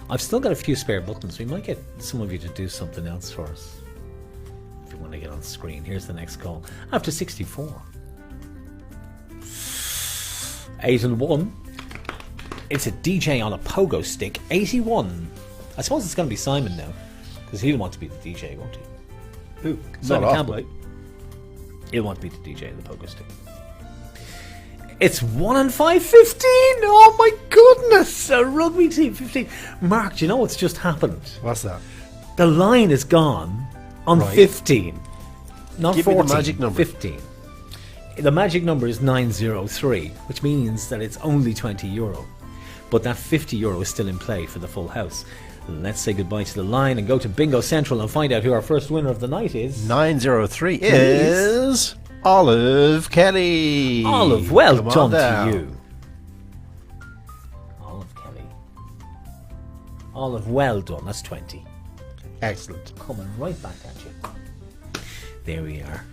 I've still got a few spare buttons. We might get some of you to do something else for us. If you want to get on screen. Here's the next call. After 64. 8 and 1. It's a DJ on a pogo stick. 81. I suppose it's going to be Simon now. Because he'll want to be the DJ, won't he? Ooh, Simon not off, Campbell. mate. He'll want to be the DJ of the poker stick. It's 1 and 5.15. Oh my goodness! A rugby team 15. Mark, do you know what's just happened? What's that? The line is gone on Right. 15. Not Give me the 14. magic number. 15. The magic number is 903, which means that it's only €20. But that €50 is still in play for the full house. Let's say goodbye to the line and go to Bingo Central and find out who our first winner of the night is. 903 is Olive Kelly. Olive, well Come on done down. to you. Olive Kelly. Olive, well done. That's 20. Excellent. Coming right back at you. There we are.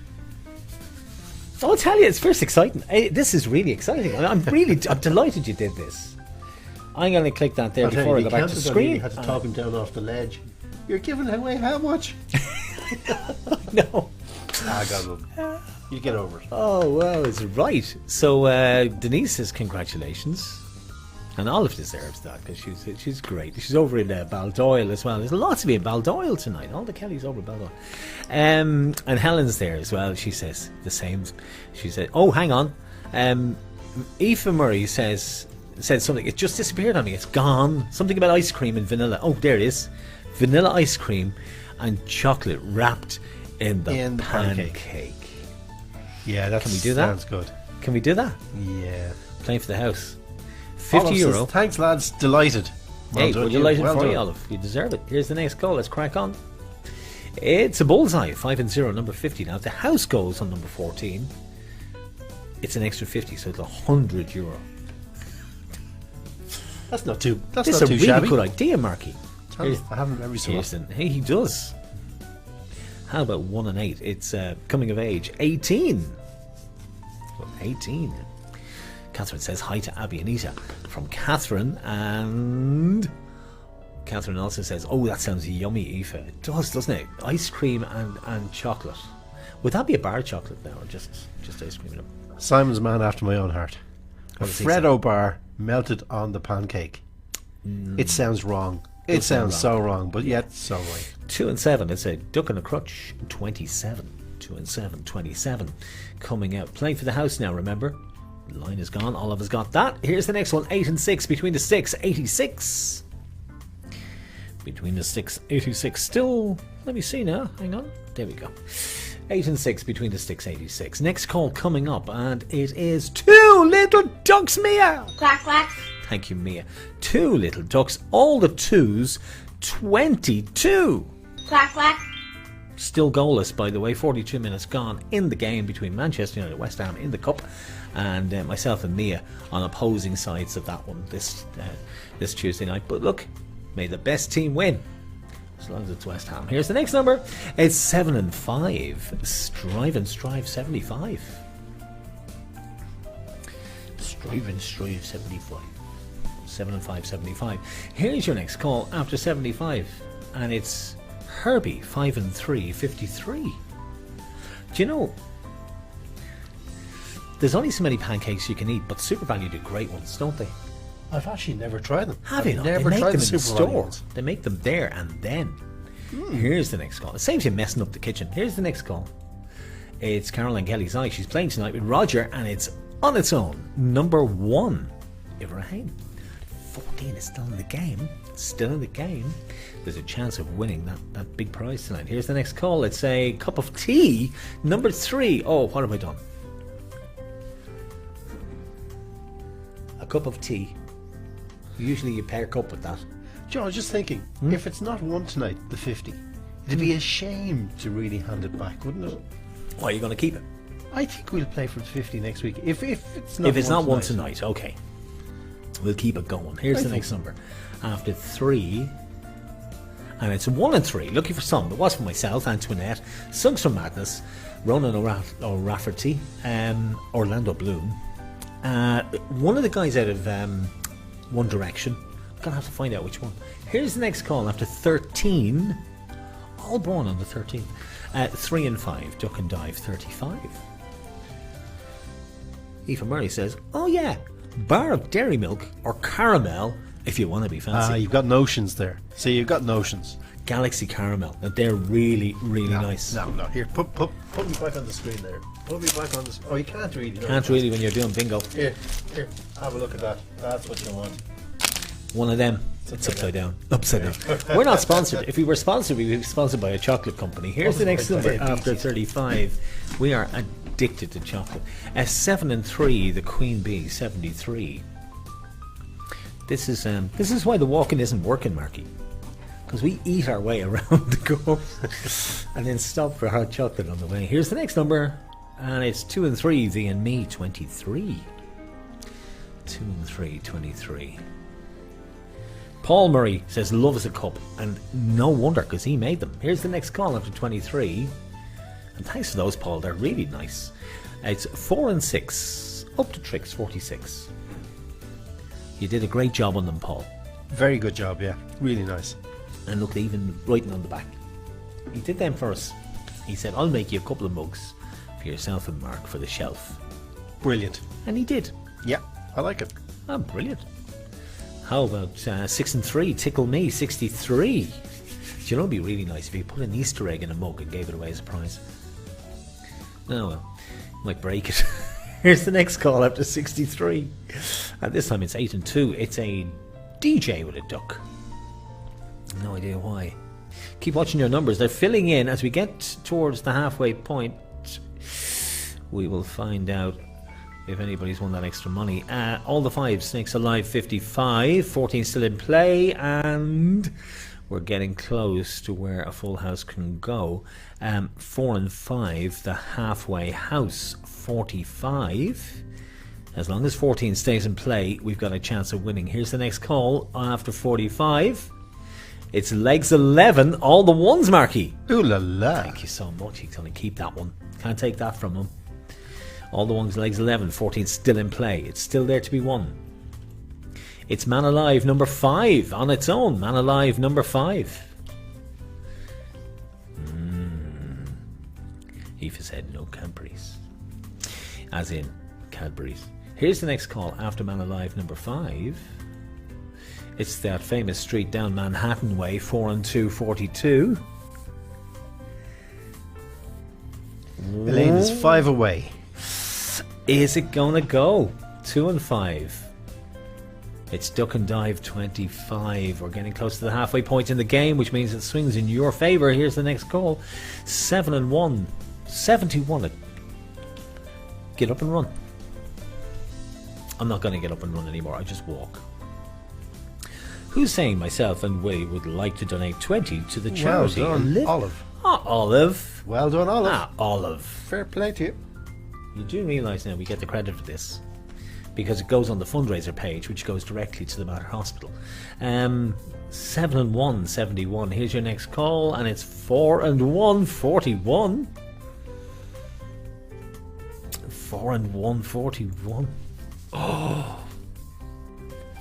I'll tell you, it's first exciting. This is really exciting. I'm delighted you did this. I'm going to click that there I'll tell before I you, go back to you screen. had to talk him down off the ledge. You're giving away how much? No. God, you get over it. Oh, well, it's right. So Denise says congratulations. And Olive deserves that because she's great. She's over in Baldoyle as well. There's lots to be in Baldoyle tonight. All the Kellys over in Baldoyle. And Helen's there as well. She says the same. She said, oh, hang on. Aoife Murray said something. It just disappeared on me. It's gone. Something about ice cream and vanilla. Oh, there it is. Vanilla ice cream and chocolate wrapped in the pancake. Yeah, that Can we do that? sounds good. Can we do that? Yeah. Playing for the house. Olive €50. says, thanks, lads. Delighted. Well Hey, done, we're delighted well for you, done. Olive. You deserve it. Here's the next call. Let's crack on. It's a bullseye. 5-0, number 50. Now, if the house goes on number 14, it's an extra 50, so it's €100. That's not too. That's This is not a too really shabby. good idea, Marky. I haven't every so Here's often. hey, he does. How about 1 and 8? It's coming of age. 18. Well, 18. Catherine says hi to Abby and Anita from Catherine, and Catherine also says, oh, that sounds yummy, Aoife. It does, doesn't it? Ice cream and chocolate. Would that be a bar chocolate now, or just ice cream? Simon's man after my own heart. A does he Freddo bar melted on the pancake. It sounds wrong. It Does sound sounds so wrong, but yet so right. 2 and 7. It's a duck and a crutch. 27. 2 and 7. 27. Coming out. Playing for the house now, remember? The line is gone. Olive has got that. Here's the next one. 8 and 6. Between the sticks. 86. Between the sticks. 86. Still. Let me see now. Hang on. There we go. 8 and 6. Between the sticks. 86. Next call coming up. And it is 2 little ducks, Mia. Quack, quack. Thank you, Mia. 2 little ducks. All the 2s. 22. Quack, quack. Still goalless, by the way. 42 minutes gone in the game between Manchester United and West Ham in the Cup, and myself and Mia on opposing sides of that one this Tuesday night. But look, may the best team win, as long as it's West Ham. Here's the next number. It's 7 and 5. Strive and Strive 75. Strive and Strive 75. 7 and 5, 75. Here's your next call after 75, and it's Herbie, 5 and 3, 53. Do you know, there's only so many pancakes you can eat, but Super Value do great ones, don't they? I've actually never tried them. Have I've you not? never They make tried them the in the Super Value store. ones. They make them there and then. Here's the next call. It saves you messing up the kitchen. Here's the next call. It's Caroline Kelly's Eye. She's playing tonight with Roger, and it's on its own. Number 1. Ibrahim. 14 is still in the game. Still in the game. There's a chance of winning that big prize tonight. Here's the next call. It's a cup of tea. Number 3. Oh, what have I done? A cup of tea. Usually you pair cup with that. Joe, I was just thinking, if it's not won tonight, the 50, it'd be a shame to really hand it back, wouldn't it? Why are you going to keep it? I think we'll play for the 50 next week. If it's not If it's not won one tonight, okay. We'll keep it going. Here's I the think next number. After 3, and it's 1 and 3. Looking for some. It was for myself, Antoinette, Suggs from Madness, Ronan O'Rafferty, Orlando Bloom. One of the guys out of One Direction. I'm going to have to find out which one. Here's the next call after 13. All born on the 13th. 3 and 5. Duck and Dive 35. Aoife Murray says, oh yeah, bar of dairy milk or caramel if you want to be fancy. You've got notions there. See, you've got notions. Galaxy Caramel. Now, they're really, really nice. No. Here, put me back on the screen there. Put me back on the. Oh, you can't really. No, Can't really when you're doing bingo. Here. Have a look at that. That's what you want. One of them. It's upside down. Upside down. We're not sponsored. If we were sponsored, we'd be sponsored by a chocolate company. Here's the next number after 35. We are addicted to chocolate. 7 and 3, the Queen Bee, 73. This is why the walking isn't working, Marky. Because we eat our way around the course and then stop for hot chocolate on the way. Here's the next number, and it's 2 and 3, the and me, 23. 2 and 3, 23. Paul Murray says loves a cup, and no wonder because he made them. Here's the next call after 23, and thanks for those, Paul. They're really nice. It's 4 and 6, up to tricks 46. You did a great job on them, Paul. Very good job, yeah. Really nice. And look, even writing on the back. He did them for us. He said, I'll make you a couple of mugs for yourself and Mark for the shelf. Brilliant. And he did. Yeah, I like it. Oh, brilliant. How about 6 and 3, Tickle Me, 63. Do you know it'd be really nice if you put an Easter egg in a mug and gave it away as a prize? Oh well, might break it. Here's the next call after 63. And this time it's 8 and 2. It's a DJ with a duck. No idea why. Keep watching your numbers. They're filling in. As we get towards the halfway point, we will find out if anybody's won that extra money. All the 5, Snakes Alive 55, 14 still in play, and we're getting close to where a full house can go. 4 and 5, the halfway house 45. As long as 14 stays in play, we've got a chance of winning. Here's the next call after 45. It's legs 11, all the ones, Marky. Ooh la la. Thank you so much. He's going to keep that one. Can't take that from him. All the ones, legs 11, 14 still in play. It's still there to be won. It's Man Alive number 5 on its own. Man Alive number 5. Aoife said no Cadbury's. As in Cadbury's. Here's the next call after Man Alive number 5. It's that famous street down Manhattan Way, 4 and 2, 42. Elaine is 5 away. Is it gonna go? 2 and 5. It's Duck and Dive 25. We're getting close to the halfway point in the game, which means it swings in your favour. Here's the next call. 7 and 1. 71. Get up and run. I'm not going to get up and run anymore. I just walk. Who's saying myself and Willie would like to donate 20 to the charity? Well done, Olive. Ah, Olive. Well done, Olive. Ah, Olive. Fair play to you. You do realise now we get the credit for this because it goes on the fundraiser page, which goes directly to the Mater Hospital. 7 and 1, 71. Here's your next call, and it's 4 and 1, 41. 4 and 1, 41. Oh,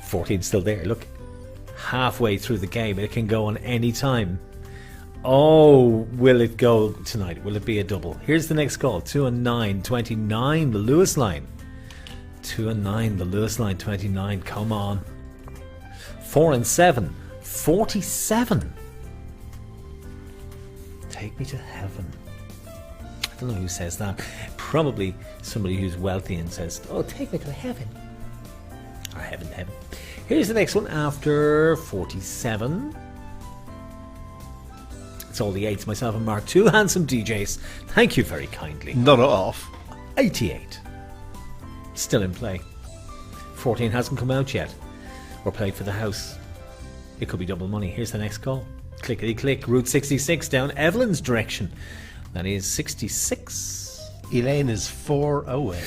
14 still there. Look, halfway through the game, it can go on any time. Oh, will it go tonight? Will it be a double? Here's the next call. 2 and 9, 29, the Lewis line. 2 and 9, the Lewis line, 29. Come on. 4 and 7, 47. Take me to heaven. I don't know who says that. Probably somebody who's wealthy and says, oh, take me to heaven. Or heaven. Here's the next one after 47. It's all the 8s, myself and Mark, 2 handsome DJs. Thank you very kindly. None off. 88. Still in play. 14 hasn't come out yet. We're played for the house. It could be double money. Here's the next call. Clickety click. Route 66 down Evelyn's direction. That is 66. Elaine is 4 away.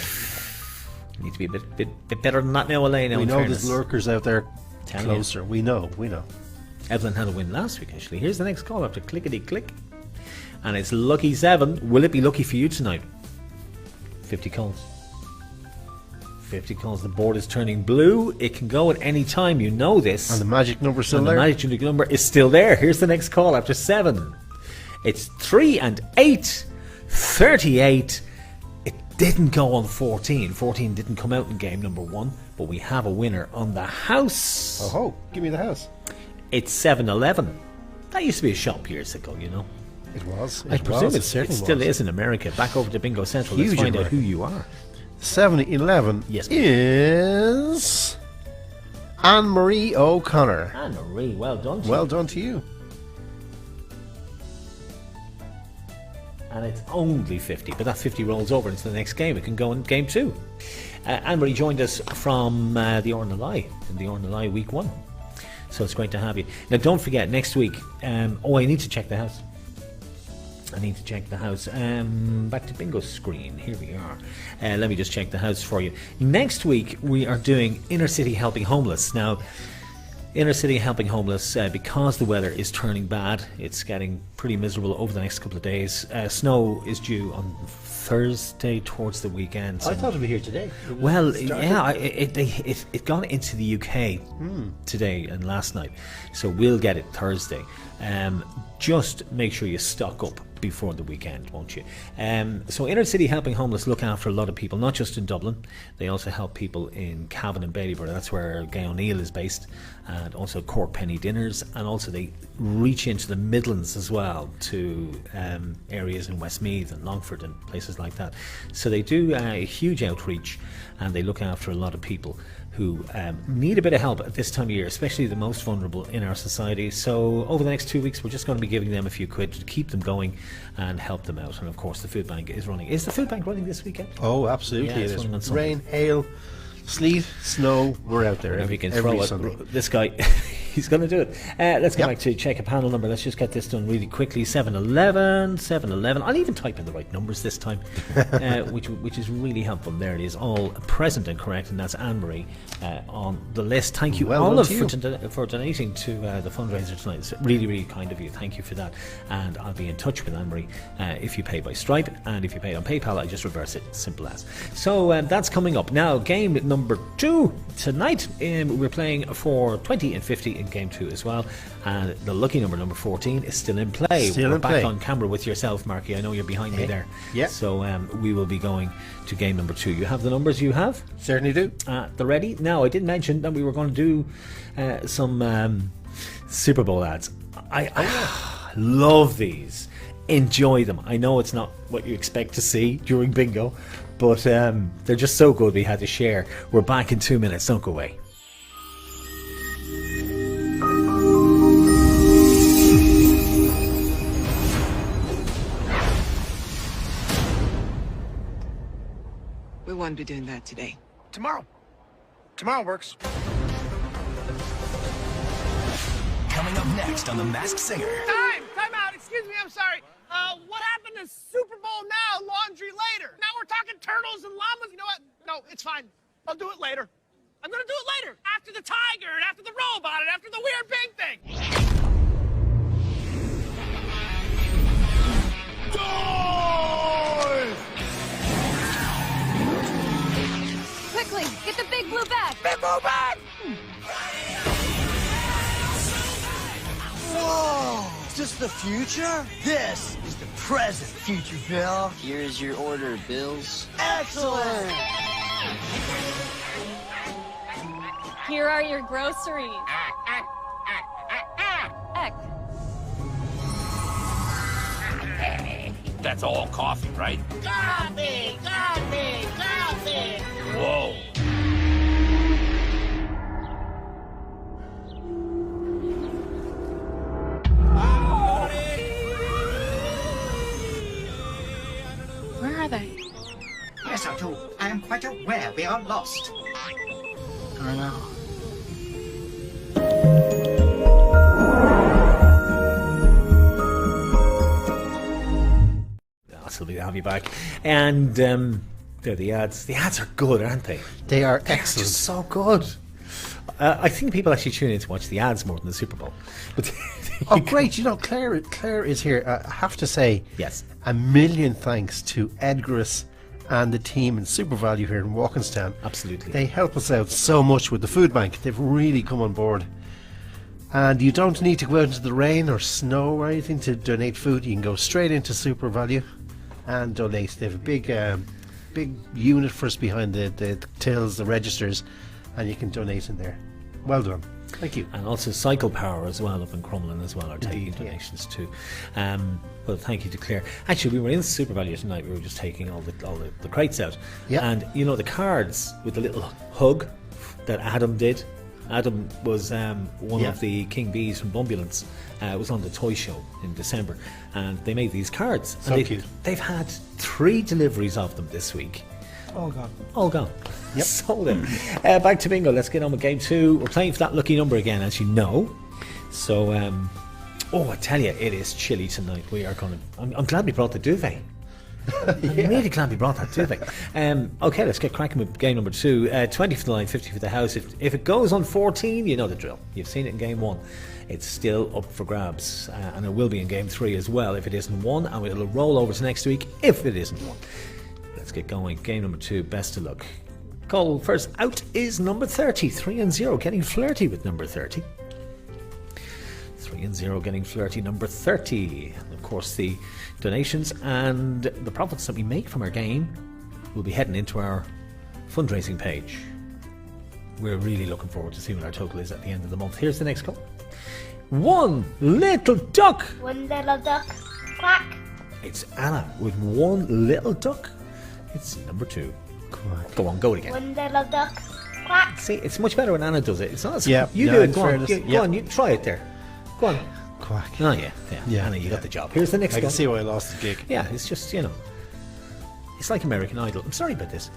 You need to be a bit better than that now, Elaine. We know there's lurkers out there closer. You. We know. Evelyn had a win last week, actually. Here's the next call after clickety click. And it's lucky 7. Will it be lucky for you tonight? 50 calls. 50 calls. The board is turning blue. It can go at any time. You know this. And the magic number is still and there. The magic number is still there. Here's the next call after 7. It's 3 and 8. 38. It didn't go on 14. 14 didn't come out in game number 1. But we have a winner on the house. Oh, give me the house. It's 7-11. That used to be a shop years ago, you know. It was. I presume it certainly still was. is in America. Back over to Bingo Central. Let's Huge find out America. who you are. 7-11 Yes, is Anne-Marie O'Connor. Anne-Marie, well done to you. Well done to you. And it's only 50, but that 50 rolls over into the next game. It can go in game 2. Anne-Marie joined us from the Ornelai in the Ornelai week 1. So it's great to have you. Now, don't forget, next week, I need to check the house. Back to Bingo screen. Here we are. Let me just check the house for you. Next week, we are doing Inner City Helping Homeless. Now, Inner City Helping Homeless, because the weather is turning bad, it's getting pretty miserable over the next couple of days. Snow is due on Thursday towards the weekend. I thought it'd be here today. Well, yeah, it got into the UK today and last night, so we'll get it Thursday. Just make sure you stock up before the weekend, won't you? So Inner City Helping Homeless look after a lot of people, not just in Dublin. They also help people in Cavan and Ballybor. That's where Gay O'Neill is based, and also Cork Penny Dinners, and also they reach into the Midlands as well to areas in Westmeath and Longford and places like that. So they do a huge outreach, and they look after a lot of people who need a bit of help at this time of year, especially the most vulnerable in our society. So over the next 2 weeks, we're just going to be giving them a few quid to keep them going and help them out. And of course, the food bank is running. Is the food bank running this weekend? Oh, absolutely. Yeah, It it's running on is. Sunday. Rain, hail, sleet, snow. We're out there Whenever you can every throw Sunday. it. This guy, he's going to do it. Let's go back to check a panel number. Let's just get this done really quickly. 711. I'll even type in the right numbers this time, which is really helpful. There it is, all present and correct, and that's Anne-Marie on the list. Thank you, Well done Olive, to you. for donating to the fundraiser tonight. It's really, really kind of you. Thank you for that. And I'll be in touch with Anne-Marie if you pay by Stripe, and if you pay on PayPal, I just reverse it. Simple as. So that's coming up now. Game number 2 tonight. We're playing for 20 and 50 in game 2 as well, and the lucky number 14 is still in play. Still We're in back play. on camera with yourself, Marky. I know you're behind me there. Yeah. So we will be going to game number 2. You have the numbers you have Certainly do. at the ready. Now, I did mention that we were going to do some Super Bowl ads. I love these. Enjoy them. I know it's not what you expect to see during bingo, but they're just so good we had to share. We're back in 2 minutes. Don't go away. We won't be doing that today. Tomorrow. Tomorrow works. Coming up next on The Masked Singer. Time out. Excuse me, I'm sorry. What happened to Super Bowl now, laundry later? Now we're talking turtles and llamas. You know what? No, it's fine. I'll do it later. I'm gonna do it later. After the tiger and after the robot and after the weird pig thing. Quickly, get the big blue bag. Big blue bag! Whoa! Is this the future? This is the present, future Bill. Here's your order, Bills. Excellent! Here are your groceries. Eck. That's all coffee, right? Coffee! Coffee! Coffee! Whoa. Where are they? Yes, I do. I am quite aware we are lost. I know. So we'll have you back. And they're the ads. The ads are good, aren't they? They are They're excellent. just so good. I think people actually tune in to watch the ads more than the Super Bowl. But Oh, great. You know, Claire is here. I have to say, yes, a million thanks to Edgarus and the team in Super Value here in Walkinstown. absolutely. They help us out so much with the food bank. They've really come on board. And you don't need to go out into the rain or snow or anything to donate food. You can go straight into Super Value and donate. They have a big unit for us behind the tills, the registers, and you can donate in there. Well done. Thank you. And also Cycle Power as well up in Crumlin as well are taking donations too. Well, thank you to Claire. Actually, we were in Super Value tonight. We were just taking all the crates out. Yeah. And you know the cards with the little hug that Adam did. Adam was one of the King Bees from Bumbulance. It was on the toy show in December, and they made these cards. So and cute. They've had 3 deliveries of them this week. All gone. All gone. Yep. Sold it. Back to bingo. Let's get on with game 2. We're playing for that lucky number again, as you know. So, I tell you, it is chilly tonight. We are going to. I'm glad we brought the duvet. I'm really glad we brought that duvet. Okay, let's get cracking with game number 2. 20 for the line, 50 for the house. If it goes on 14, you know the drill. You've seen it in game 1. It's still up for grabs, and it will be in game 3 as well if it isn't won, and it'll roll over to next week if it isn't won. Let's get going. Game number 2. Best of luck. Call first out is number 30. 3-0, getting flirty with number 30. 3-0, getting flirty. Number 30. And of course, the donations and the profits that we make from our game will be heading into our fundraising page. We're really looking forward to seeing what our total is at the end of the month. Here's the next call. One little duck. One little duck. Quack. It's Anna with one little duck. It's number 2. Quack. Go on, go it again. One little duck. Quack. See, it's much better when Anna does it. It's not as Yeah, you no, do it. in Go on, fairness, go on. You try it there. Go on. Quack. Oh yeah. Anna, you got the job. Here's the next I one. can see why I lost the gig. Yeah, it's just it's like American Idol. I'm sorry about this.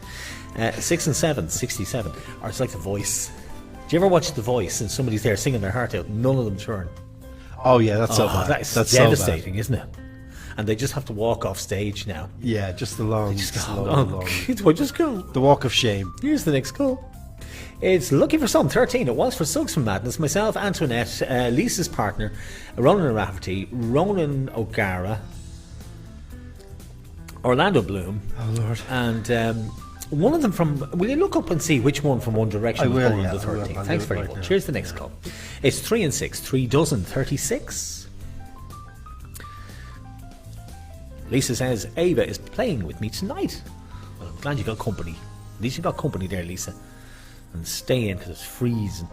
6 and 7, 67. Or it's like The Voice. Do you ever watch The Voice and somebody's there singing their heart out? None of them turn. Oh yeah, that's so bad. That's That's devastating, isn't it? And they just have to walk off stage now. Yeah, just the long, Oh, kids, well, just go. the walk of shame. Here's the next call. It's lucky for some, 13. It was for Suggs from Madness. Myself, Antoinette, Lisa's partner, Ronan Rafferty, Ronan O'Gara, Orlando Bloom. Oh Lord. And one of them from. Will you look up and see which one from One Direction I was will, born yeah, on the I will. 13th? I'll Thanks do it very right much. now. Here's the next call. It's 3 and 6, 3 dozen 36. Lisa says Ava is playing with me tonight. Well, I'm glad you got company. At least you got company there, Lisa. And stay in because it's freezing.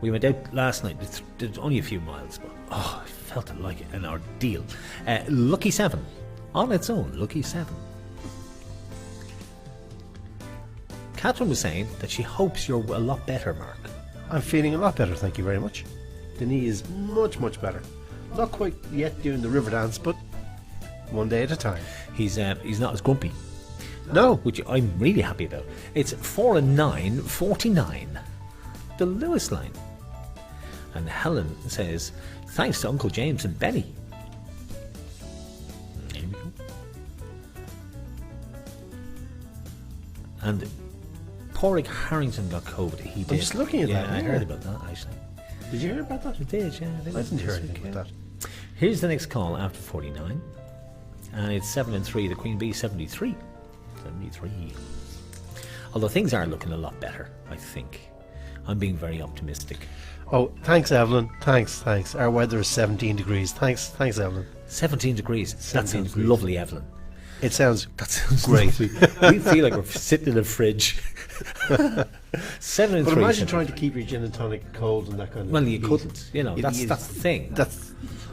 We went out last night. It's only a few miles, but I felt it like an ordeal. Lucky 7 on its own. Lucky 7. Catherine was saying that she hopes you're a lot better, Mark. I'm feeling a lot better, thank you very much. The knee is much, much better. Not quite yet doing the river dance, but one day at a time. He's not as grumpy. No. Which I'm really happy about. It's 4 and 9, 49. The Lewis line. And Helen says, thanks to Uncle James and Benny. There we go. And Porrick Harrington got COVID. He did. I'm just looking at that. I Yeah. heard about that, actually. Did you hear about that? I did, yeah. I didn't hear anything about that. Here's the next call after 49. And it's 7 and 3. The Queen Bee 73. 73. Although things are looking a lot better, I think. I'm being very optimistic. Oh, thanks, Evelyn. Thanks. Our weather is 17 degrees. Thanks, Evelyn. 17 degrees. That 17 sounds degrees. lovely, Evelyn. It sounds That sounds great. lovely. We feel like we're sitting in a fridge. 7 and But 3. imagine trying to keep your gin and tonic cold and that kind of. Well, you heat. couldn't. You know, that's the thing.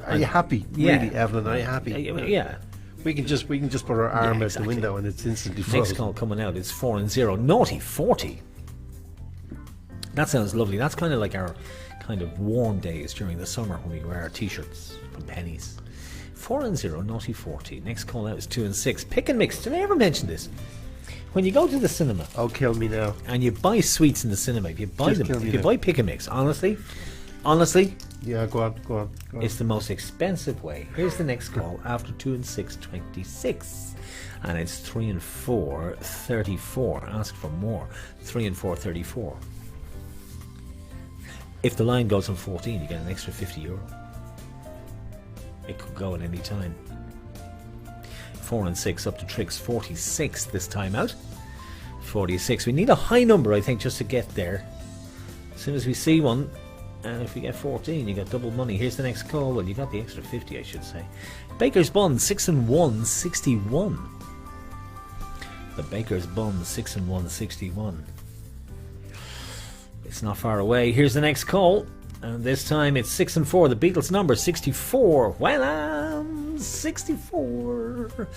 Are you happy? Yeah. Really, Evelyn? Are you happy? Yeah. We can just put our arm out exactly. the window and it's instantly Next frozen. call coming out is 4 and 0. Naughty 40. That sounds lovely. That's kind of like our kind of warm days during the summer when we wear our t-shirts from Pennies. 4 and 0, Naughty 40. Next call out is 2 and 6. Pick and mix. Did I ever mention this? When you go to the cinema Oh, kill me now. and you buy sweets in the cinema, if you buy Just them, kill me if you now. buy pick and mix, honestly, Yeah, go on. it's the most expensive way. Here's the next call after 2 and 6, 26. And it's 3 and 4, 34. Ask for more. 3 and 4, 34. If the line goes on 14, you get an extra €50. It could go at any time. 4 and 6 up to tricks 46 this time out. 46. We need a high number, I think, just to get there. As soon as we see one, and if we get 14, you got double money. Here's the next call. Well, you got the extra 50, I should say. Baker's Bun 6 and 1, 61. The Baker's Bun 6 and 1, 61. It's not far away. Here's the next call. And this time it's 6 and 4. The Beatles number 64. Well, I'm 64.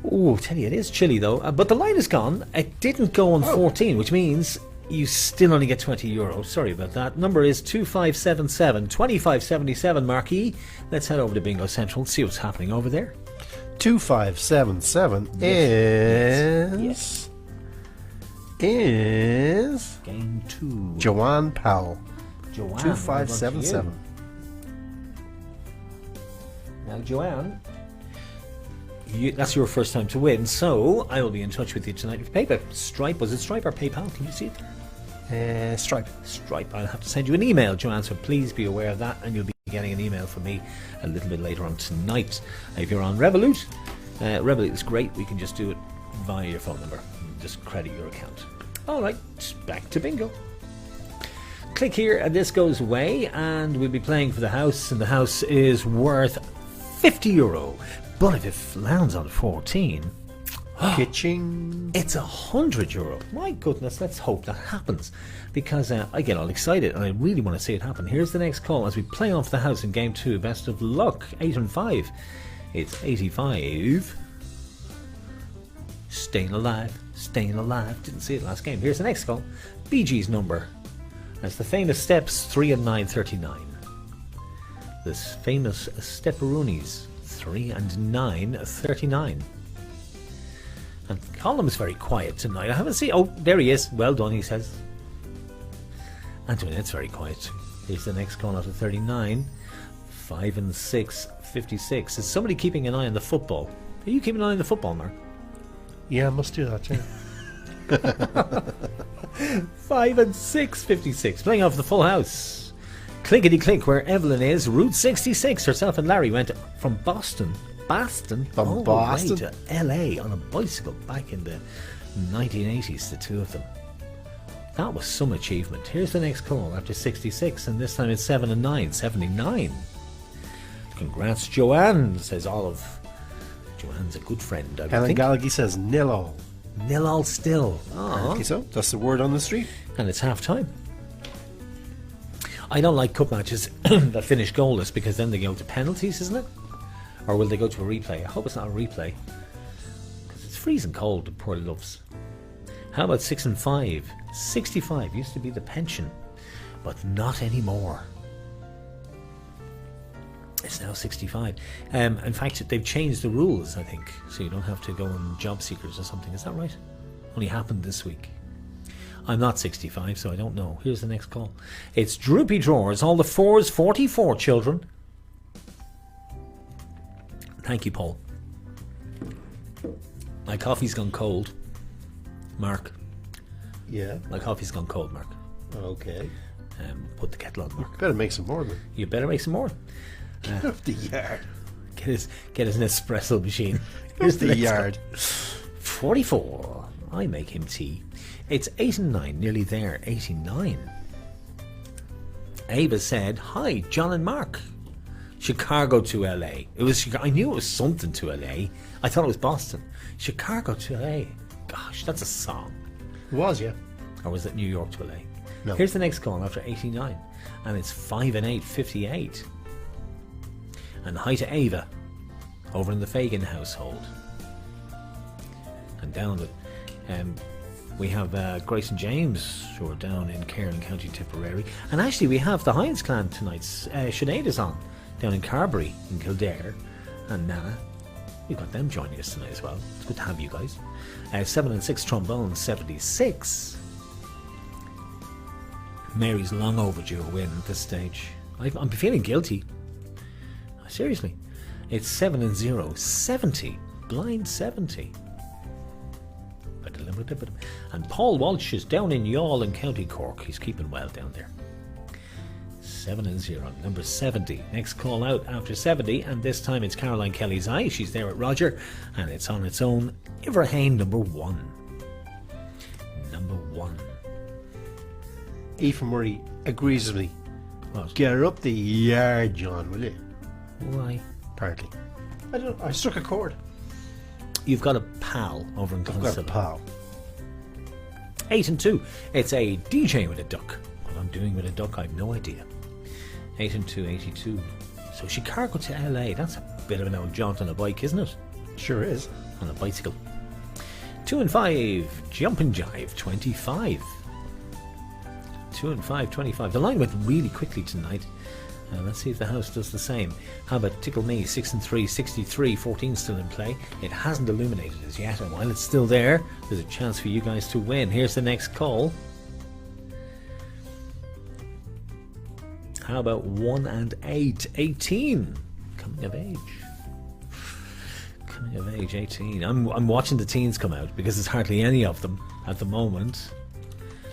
Oh, tell you, it is chilly though. But the light is gone. It didn't go on 14, which means you still only get €20. Sorry about that. Number is 2577. 2577, Marquis. Let's head over to Bingo Central and see what's happening over there. 2577 is Game 2. Joanne Powell. Joanne. 2577. Now, Joanne, that's your first time to win, so I will be in touch with you tonight with paper. Stripe, was it Stripe or PayPal? Can you see it there? Stripe. Stripe. I'll have to send you an email, Joanne, so please be aware of that, and you'll be getting an email from me a little bit later on tonight. If you're on Revolut, Revolut is great. We can just do it via your phone number. Just credit your account. Alright, back to bingo. Click here and this goes away, and we'll be playing for the house, and the house is worth €50. But if it lands on 14, Kitching. it's €100. My goodness, let's hope that happens, because I get all excited and I really want to see it happen. Here's the next call as we play off the house in game 2. Best of luck. 8 and 5. It's 85. Staying alive. Didn't see it last game. Here's the next call. BG's number. That's the famous steps 3 and 9, 39. This famous stepperoonies 3 and 9, 39. And Colm is very quiet tonight. I haven't seen. Oh, there he is. Well done, he says. Antoinette's very quiet. Here's the next call after 39. 5 and 6, 56. Is somebody keeping an eye on the football? Are you keeping an eye on the football, Mark? Yeah, I must do that, yeah. 5 and 6, 56. Playing off the full house. Clinkety clink, where Evelyn is. Route 66. Herself and Larry went from Boston all the way to LA on a bicycle back in the 1980s, the two of them. That was some achievement. Here's the next call after 66, and this time it's 7 and 9, 79. Congrats, Joanne, says Olive. Joanne's a good friend, I Helen think. Gallagher says 0-all. 0-all still. Okay, so that's the word on the street. And it's half time. I don't like cup matches that finish goalless, because then they go to penalties, isn't it? Or will they go to a replay? I hope it's not a replay, because it's freezing cold, the poor loves. How about 6 and 5? 65 used to be the pension, but not anymore. It's now 65. In fact, they've changed the rules, I think, so you don't have to go on job seekers or something. Is that right? Only happened this week. I'm not 65, so I don't know. Here's the next call. It's Droopy Drawers. All the 4s, 44 children. Thank you, Paul. My coffee's gone cold. Mark. Yeah. My coffee's gone cold, Mark. Okay. Put the kettle on, Mark. Better make some more then. You better make some more. Up the yard. Get us an espresso machine. Here's the yard. 44. I make him tea. It's 8 and 9, nearly there. 89. Ava said, "Hi, John and Mark. Chicago to LA." It was. I knew it was something to LA. I thought it was Boston. Chicago to LA. Gosh, that's a song. It was, yeah. Or was it New York to LA? No. Here's the next call after 89, and it's 5 and 8, 58. And hi to Ava, over in the Fagan household. And down with, we have Grace and James, who are down in Cairn, County Tipperary. And actually, we have the Hines clan tonight. Sinead is on, down in Carberry, in Kildare. And Nana. We've got them joining us tonight as well. It's good to have you guys. 7 and 6 trombone, 76. Mary's long overdue a win at this stage. I'm feeling guilty. Seriously. It's 7 and 0, 70. Blind 70. And Paul Walsh is down in Youghal in County Cork. He's keeping well down there. 7 and 0, number 70. Next call out after 70, and this time it's Caroline Kelly's Eye. She's there with Roger, and it's on its own. Iverhane, number 1. Number 1. Ethan Murray agrees with me. What? Get her up the yard, John, will you? Why? Apparently. I don't know. I struck a chord. You've got a pal over in I've got a Clonsilla. pal. 8 and 2. It's a DJ with a duck. What I'm doing with a duck, I have no idea. 8 and 2, 82. So Chicago to LA, that's a bit of an old jaunt on a bike, isn't it? Sure is. On a bicycle. 2 and 5, Jump and Jive, 25. 2 and 5, 25. The line went really quickly tonight. Let's see if the house does the same. How about Tickle Me, 6 and 3, 63, 14 still in play. It hasn't illuminated as yet, and while it's still there, there's a chance for you guys to win. Here's the next call. How about 1 and 8, 18. Coming of age. Coming of age, 18. I'm watching the teens come out because there's hardly any of them at the moment.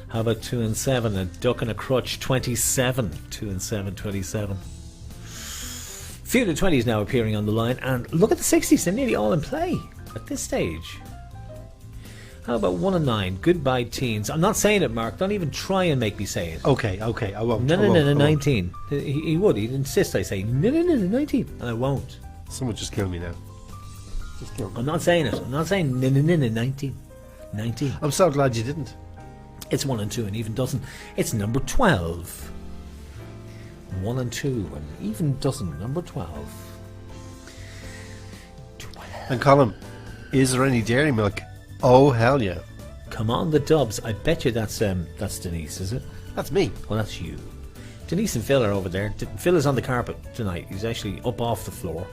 How about 2 and 7, a duck and a crutch, 27. 2 and 7, 27. Few of the 20s now appearing on the line, and look at the 60s, they're nearly all in play at this stage. How about 1 and 9, Goodbye Teens. I'm not saying it, Mark, don't even try and make me say it. Okay, I won't. No, 19. He would, he'd insist I say, no, 19, and I won't. Someone just kill me now. Just kill me. I'm not saying it, I'm not saying 19. 19. I'm so glad you didn't. It's 1 and 2 and even doesn't. It's number 12. 1 and 2 and even doesn't. Number 12. And Colin, is there any dairy milk? Oh hell yeah! Come on, the Dubs. I bet you that's Denise, is it? That's me. Well, that's you. Denise and Phil are over there. Phil is on the carpet tonight. He's actually up off the floor.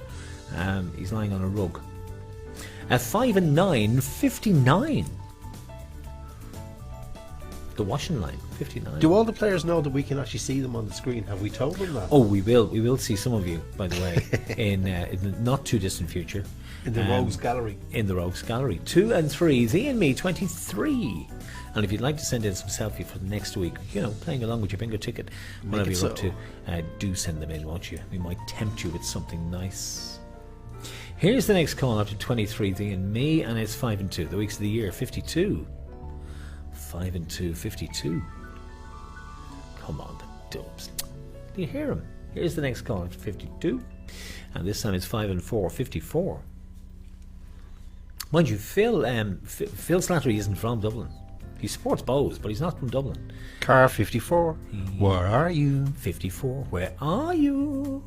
He's lying on a rug. At 5 and 9, 59. The washing line, 59. Do all the players know that we can actually see them on the screen? Have we told them that? Oh, we will. We will see some of you, by the way, in the not too distant future. In the Rogues Gallery. In the Rogues Gallery. 2 and 3, Thee and Me, 23. And if you'd like to send in some selfie for next week, you know, playing along with your bingo ticket, whatever you're up to, do send them in, won't you? We might tempt you with something nice. Here's the next call up to 23, Thee and Me, and it's 5 and 2. The weeks of the year, 52. 5 and 2, 52. Come on, the Dubs. Do you hear him? Here's the next call up to 52. And this time it's 5 and 4, 54. Mind you, Phil Slattery isn't from Dublin. He supports Bows, but he's not from Dublin. Car 54. Where are you? 54. Where are you?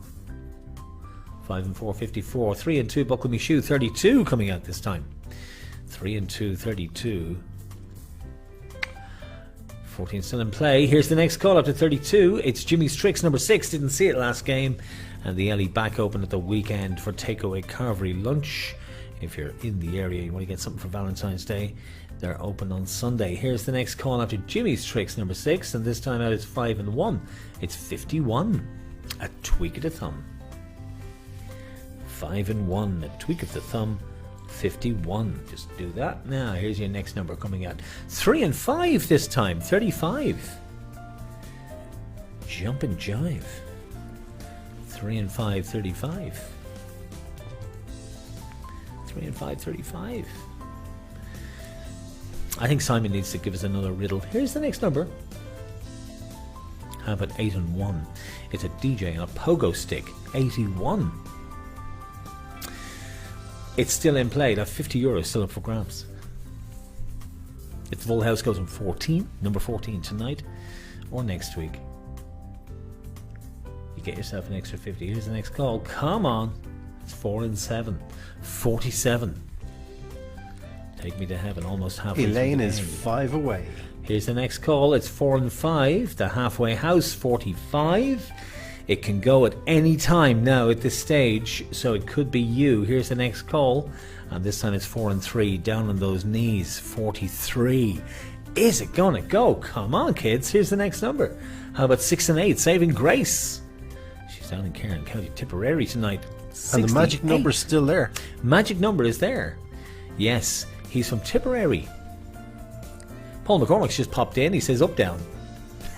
5 and 4, 54. 3 and 2, Buckle Me Shoe, 32 coming out this time. 3 and 2, 32. 14 still in play. Here's the next call up to 32. It's Jimmy's Tricks, number 6. Didn't see it last game. And the Ellie back open at the weekend for takeaway carvery lunch. If you're in the area, you want to get something for Valentine's Day, they're open on Sunday. Here's the next call after Jimmy's Tricks, number 6, and this time out it's 5 and 1. It's 51. A tweak of the thumb. 5 and 1. A tweak of the thumb. 51. Just do that. Now, here's your next number coming out. 3 and 5 this time. 35. Jump and Jive. 3 and 5, 35. 3 and 5, 35. I think Simon needs to give us another riddle. Here's the next number. How about 8 and 1? It's a DJ on a pogo stick. 81. It's still in play. That €50 still up for grabs. If the full house goes on 14, number 14 tonight or next week, you get yourself an extra 50. Here's the next call. Come on. It's 4 and 7. 47. Take me to heaven. Almost halfway. Elaine is 5 away. Here's the next call. It's 4 and 5. The halfway house, 45. It can go at any time now at this stage, so it could be you. Here's the next call, and this time it's 4 and 3. Down on those knees, 43. Is it gonna go? Come on, kids. Here's the next number. How about 6 and 8? Saving Grace. She's down in Cairn County Tipperary tonight. 68. And the magic number's still there. Magic number is there. Yes, he's from Tipperary. Paul McCormick's just popped in. He says up down.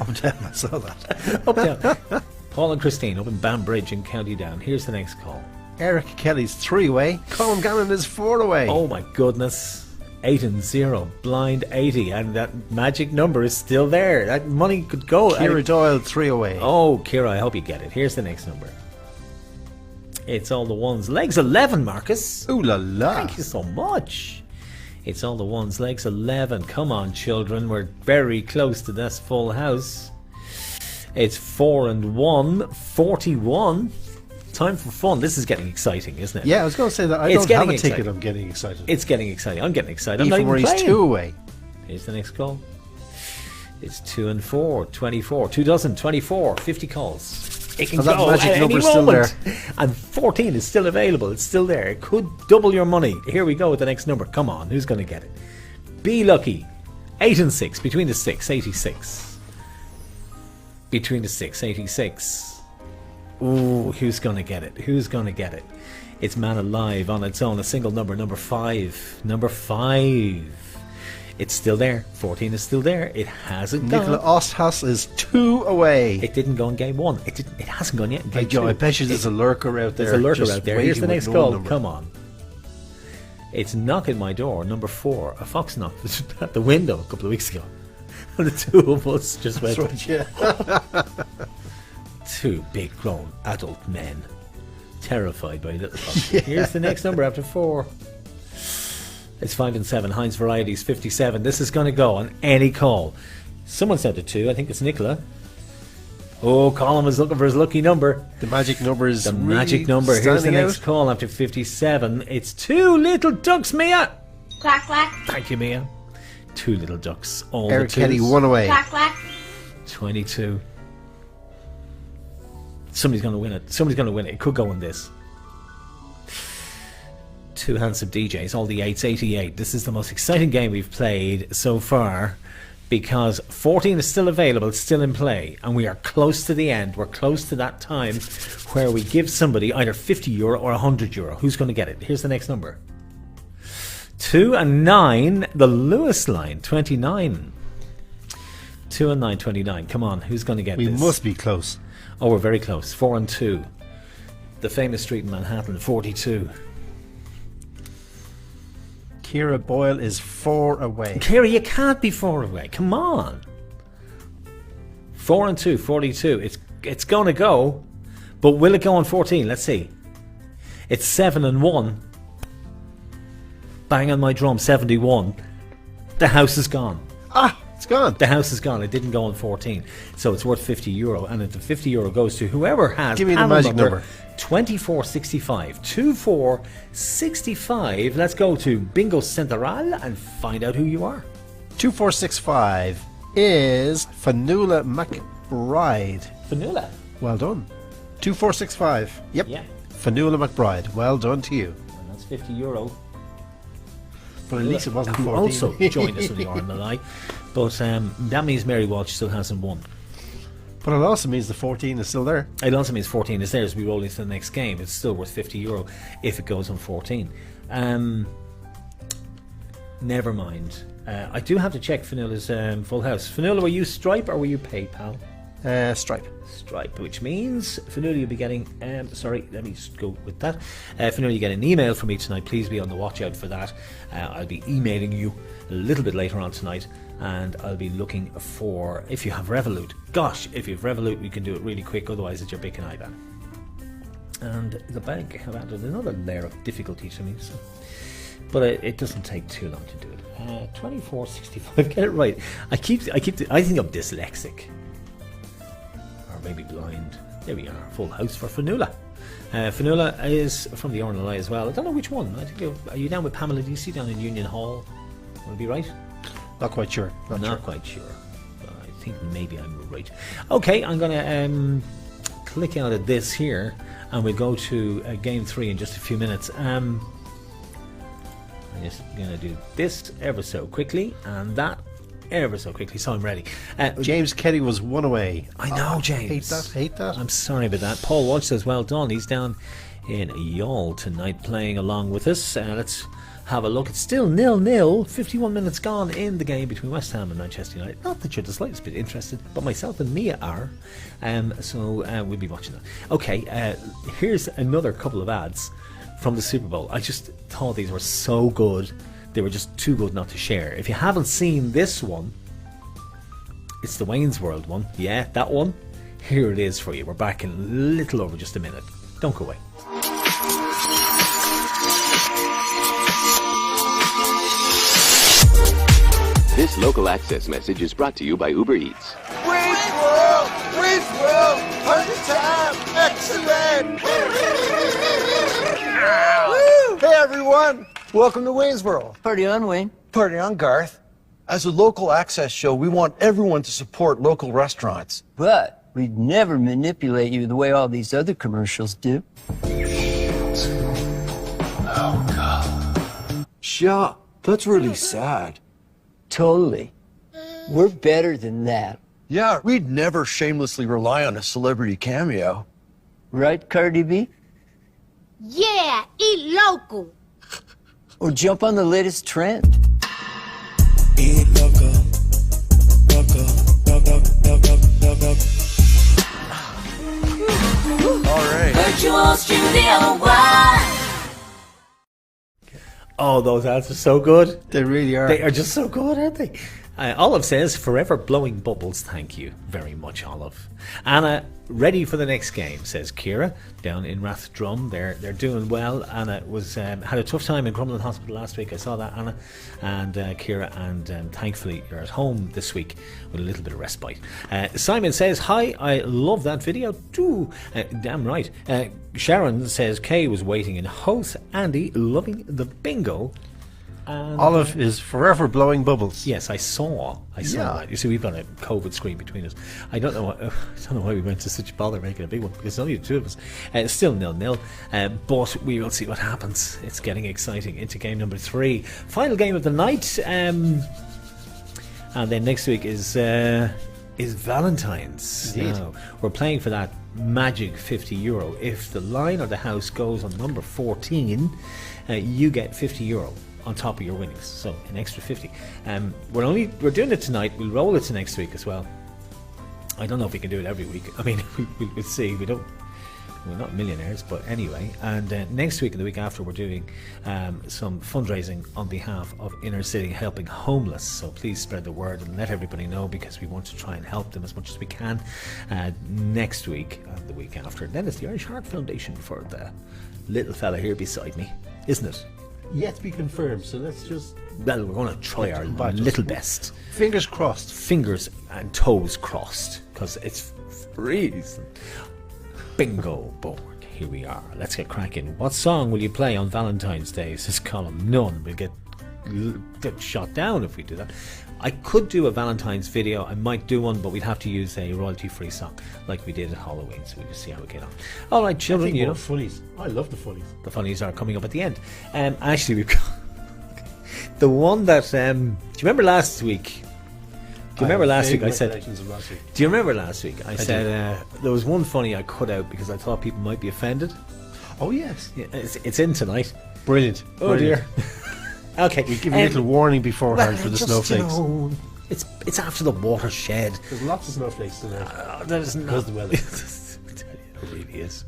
Up down. I saw that. Up down. Paul and Christine up in Banbridge in County Down. Here's the next call. Eric Kelly's 3 away. Colin Gannon is 4 away. Oh my goodness. 8 and 0. Blind 80. And that magic number is still there. That money could go. Kira Doyle 3 away. Oh, Kira, I hope you get it. Here's the next number. It's all the ones. Legs 11, Marcus. Ooh la la. Thank you so much. It's all the ones. Legs 11. Come on, children. We're very close to this full house. It's 4 and 1. 41. Time for fun. This is getting exciting, isn't it? Yeah, I was going to say that. I It's don't have a getting ticket. exciting. I'm getting excited. It's getting exciting. I'm getting excited. I'm Ethan not even Murray's playing. 2 away. Here's the next call. It's 2 and 4. 24. 2 dozen. 24. 50 calls. It can And that go magic at any number's still moment. And 14 is still available. It's still there. It could double your money. Here we go with the next number. Come on. Who's going to get it? Be lucky. 8 and 6. Between the 6. 86. Between the 6. 86. Ooh, who's going to get it? Who's going to get it? It's Man Alive on its own. A single number. Number 5. Number 5. It's still there. 14 is still there. It hasn't Nicola gone. Osthaus is 2 away. It didn't go in game 1. It hasn't gone yet in game 2. I bet you there's a lurker out there. There's a lurker just out there. Here's the waiting next with no call. number. Come on. It's knocking my door. Number 4. A fox knocked at the window a couple of weeks ago. And the two of us just went. That's right, yeah. Two big grown adult men. Terrified by little foxes. Yeah. Here's the next number after 4. It's 5 and 7. Heinz Varieties 57. This is going to go on any call. Someone said it 2. I think it's Nicola. Oh, Colin was looking for his lucky number. The magic number is the really magic number. Here's the next out. call after 57. It's 2 little ducks, Mia. Quack, quack. Thank you, Mia. 2 little ducks. All Eric the Kelly twos. 1 away. Quack, quack. 22. Somebody's going to win it. Somebody's going to win it. It could go in this. 2 handsome DJs, all the 8s, 88. This is the most exciting game we've played so far because 14 is still available, it's still in play, and we are close to the end. We're close to that time where we give somebody either €50 or €100. Who's going to get it? Here's the next number. 2 and 9, the Lewis line, 29. 2 and 9, 29. Come on, who's going to get We this? must be close. Oh, we're very close. 4 and 2. The famous street in Manhattan, 42. Kira Boyle is 4 away. Kira, you can't be 4 away. Come on. 4 and 2, 42. It's going to go, but will it go on 14? Let's see. It's 7 and 1. Bang on my drum, 71. The house is gone. Ah, it's gone. The house is gone. It didn't go on 14. So it's worth €50. And if the €50 goes to whoever has Give me the panel magic number. 2465. 2465. Let's go to Bingo Central and find out who you are. 2465 is Fanula McBride. Fanula. Well done. 2465. Yep. Yeah. Fanula McBride. Well done to you. And that's €50. But at least it wasn't Who 14. also joined us on the RMLI. But that means Mary Walsh still hasn't won. But it also means the 14 is still there. It also means 14 is there as we roll into the next game. It's still worth €50 if it goes on 14. Never mind. I do have to check Fanula's full house. Fanula, were you Stripe or were you PayPal? Stripe. Stripe, which means Fanula, you'll be getting. Sorry, let me just go with that. Fanula, you get an email from me tonight. Please be on the watch out for that. I'll be emailing you a little bit later on tonight, and I'll be looking for if you have Revolut. Gosh, if you have Revolut, we can do it really quick. Otherwise, it's your BIC and IBAN. And the bank have added another layer of difficulty to me. So. But it doesn't take too long to do it. 2465. Get it right. I think I'm dyslexic. Maybe blind. There we are. Full house for Fanula. Fanula is from the RNLI as well. I don't know which one. I think are you down with Pamela DC down in Union Hall? Will I be right? Not quite sure. Not quite sure. I think maybe I'm right. Okay, I'm going to click out of this here and we'll go to game 3 in just a few minutes. I'm just going to do this ever so quickly and that ever so quickly, so I'm ready. James Kelly was 1 away. I know, James. Hate that. I'm sorry about that. Paul Walsh says, well done. He's down in Youghal tonight playing along with us. Let's have a look. It's still 0-0. 51 minutes gone in the game between West Ham and Manchester United. Not that you're the slightest bit interested, but myself and Mia are. So we'll be watching that. Okay, here's another couple of ads from the Super Bowl. I just thought these were so good. They were just too good not to share. If you haven't seen this one, it's the Wayne's World one. Yeah, that one. Here it is for you. We're back in a little over just a minute. Don't go away. This local access message is brought to you by Uber Eats. Wait, world! Wait time! Excellent! Woo! Hey everyone! Welcome to Wayne's World. Party on, Wayne. Party on, Garth. As a local access show, we want everyone to support local restaurants. But we'd never manipulate you the way all these other commercials do. Oh, God. Yeah, that's really sad. Totally. We're better than that. Yeah, we'd never shamelessly rely on a celebrity cameo. Right, Cardi B? Yeah, eat local. Or jump on the latest trend. All right. Virtual Studio One. Oh, those ads are so good. They really are. They are just so good, aren't they? Olive says, forever blowing bubbles. Thank you very much, Olive. Anna, ready for the next game, says Kira, down in Rathdrum. They're doing well. Anna was had a tough time in Crumlin Hospital last week. I saw that, Anna. And Kira, and thankfully you're at home this week with a little bit of respite. Simon says, hi, I love that video too. Damn right. Sharon says, Kay was waiting in Hoth. Andy, loving the bingo. Olive is forever blowing bubbles. Yes, I saw that. You see, we've got a COVID screen between us. I don't know why we went to such bother making a big one, because it's only the two of us. It's still 0-0, but we will see what happens. It's getting exciting into game number 3, final game of the night, and then next week is Valentine's. Now, we're playing for that magic €50. If the line or the house goes on number 14, you get €50 on top of your winnings, so an extra 50. We're doing it tonight. We'll roll it to next week as well. I don't know if we can do it every week. I mean, we'll see. We're not millionaires, but anyway. And next week and the week after, we're doing some fundraising on behalf of Inner City Helping Homeless. So please spread the word and let everybody know, because we want to try and help them as much as we can next week and the week after. And then it's the Irish Heart Foundation for the little fella here beside me, isn't it? Yet to be confirmed, so let's just... Well, we're going to try our little best. Fingers crossed. Fingers and toes crossed, because it's freezing. Bingo board. Here we are. Let's get cracking. What song will you play on Valentine's Day? Says Colin. None. We'll get shot down if we do that. I could do a Valentine's video. I might do one, but we'd have to use a royalty-free song like we did at Halloween, so we'll just see how we get on. All right, children, you know. Funnies. I love the funnies. The funnies are coming up at the end. Actually, we've got the one that... do you remember last week? Do you remember last week? I said... Do you remember last week? I said there was one funny I cut out because I thought people might be offended. Oh, yes. Yeah, it's in tonight. Brilliant. Oh, dear. Okay. We give you a little warning beforehand for the snowflakes. You know, it's after the watershed. There's lots of snowflakes in there. There's not. Because the weather. It really is.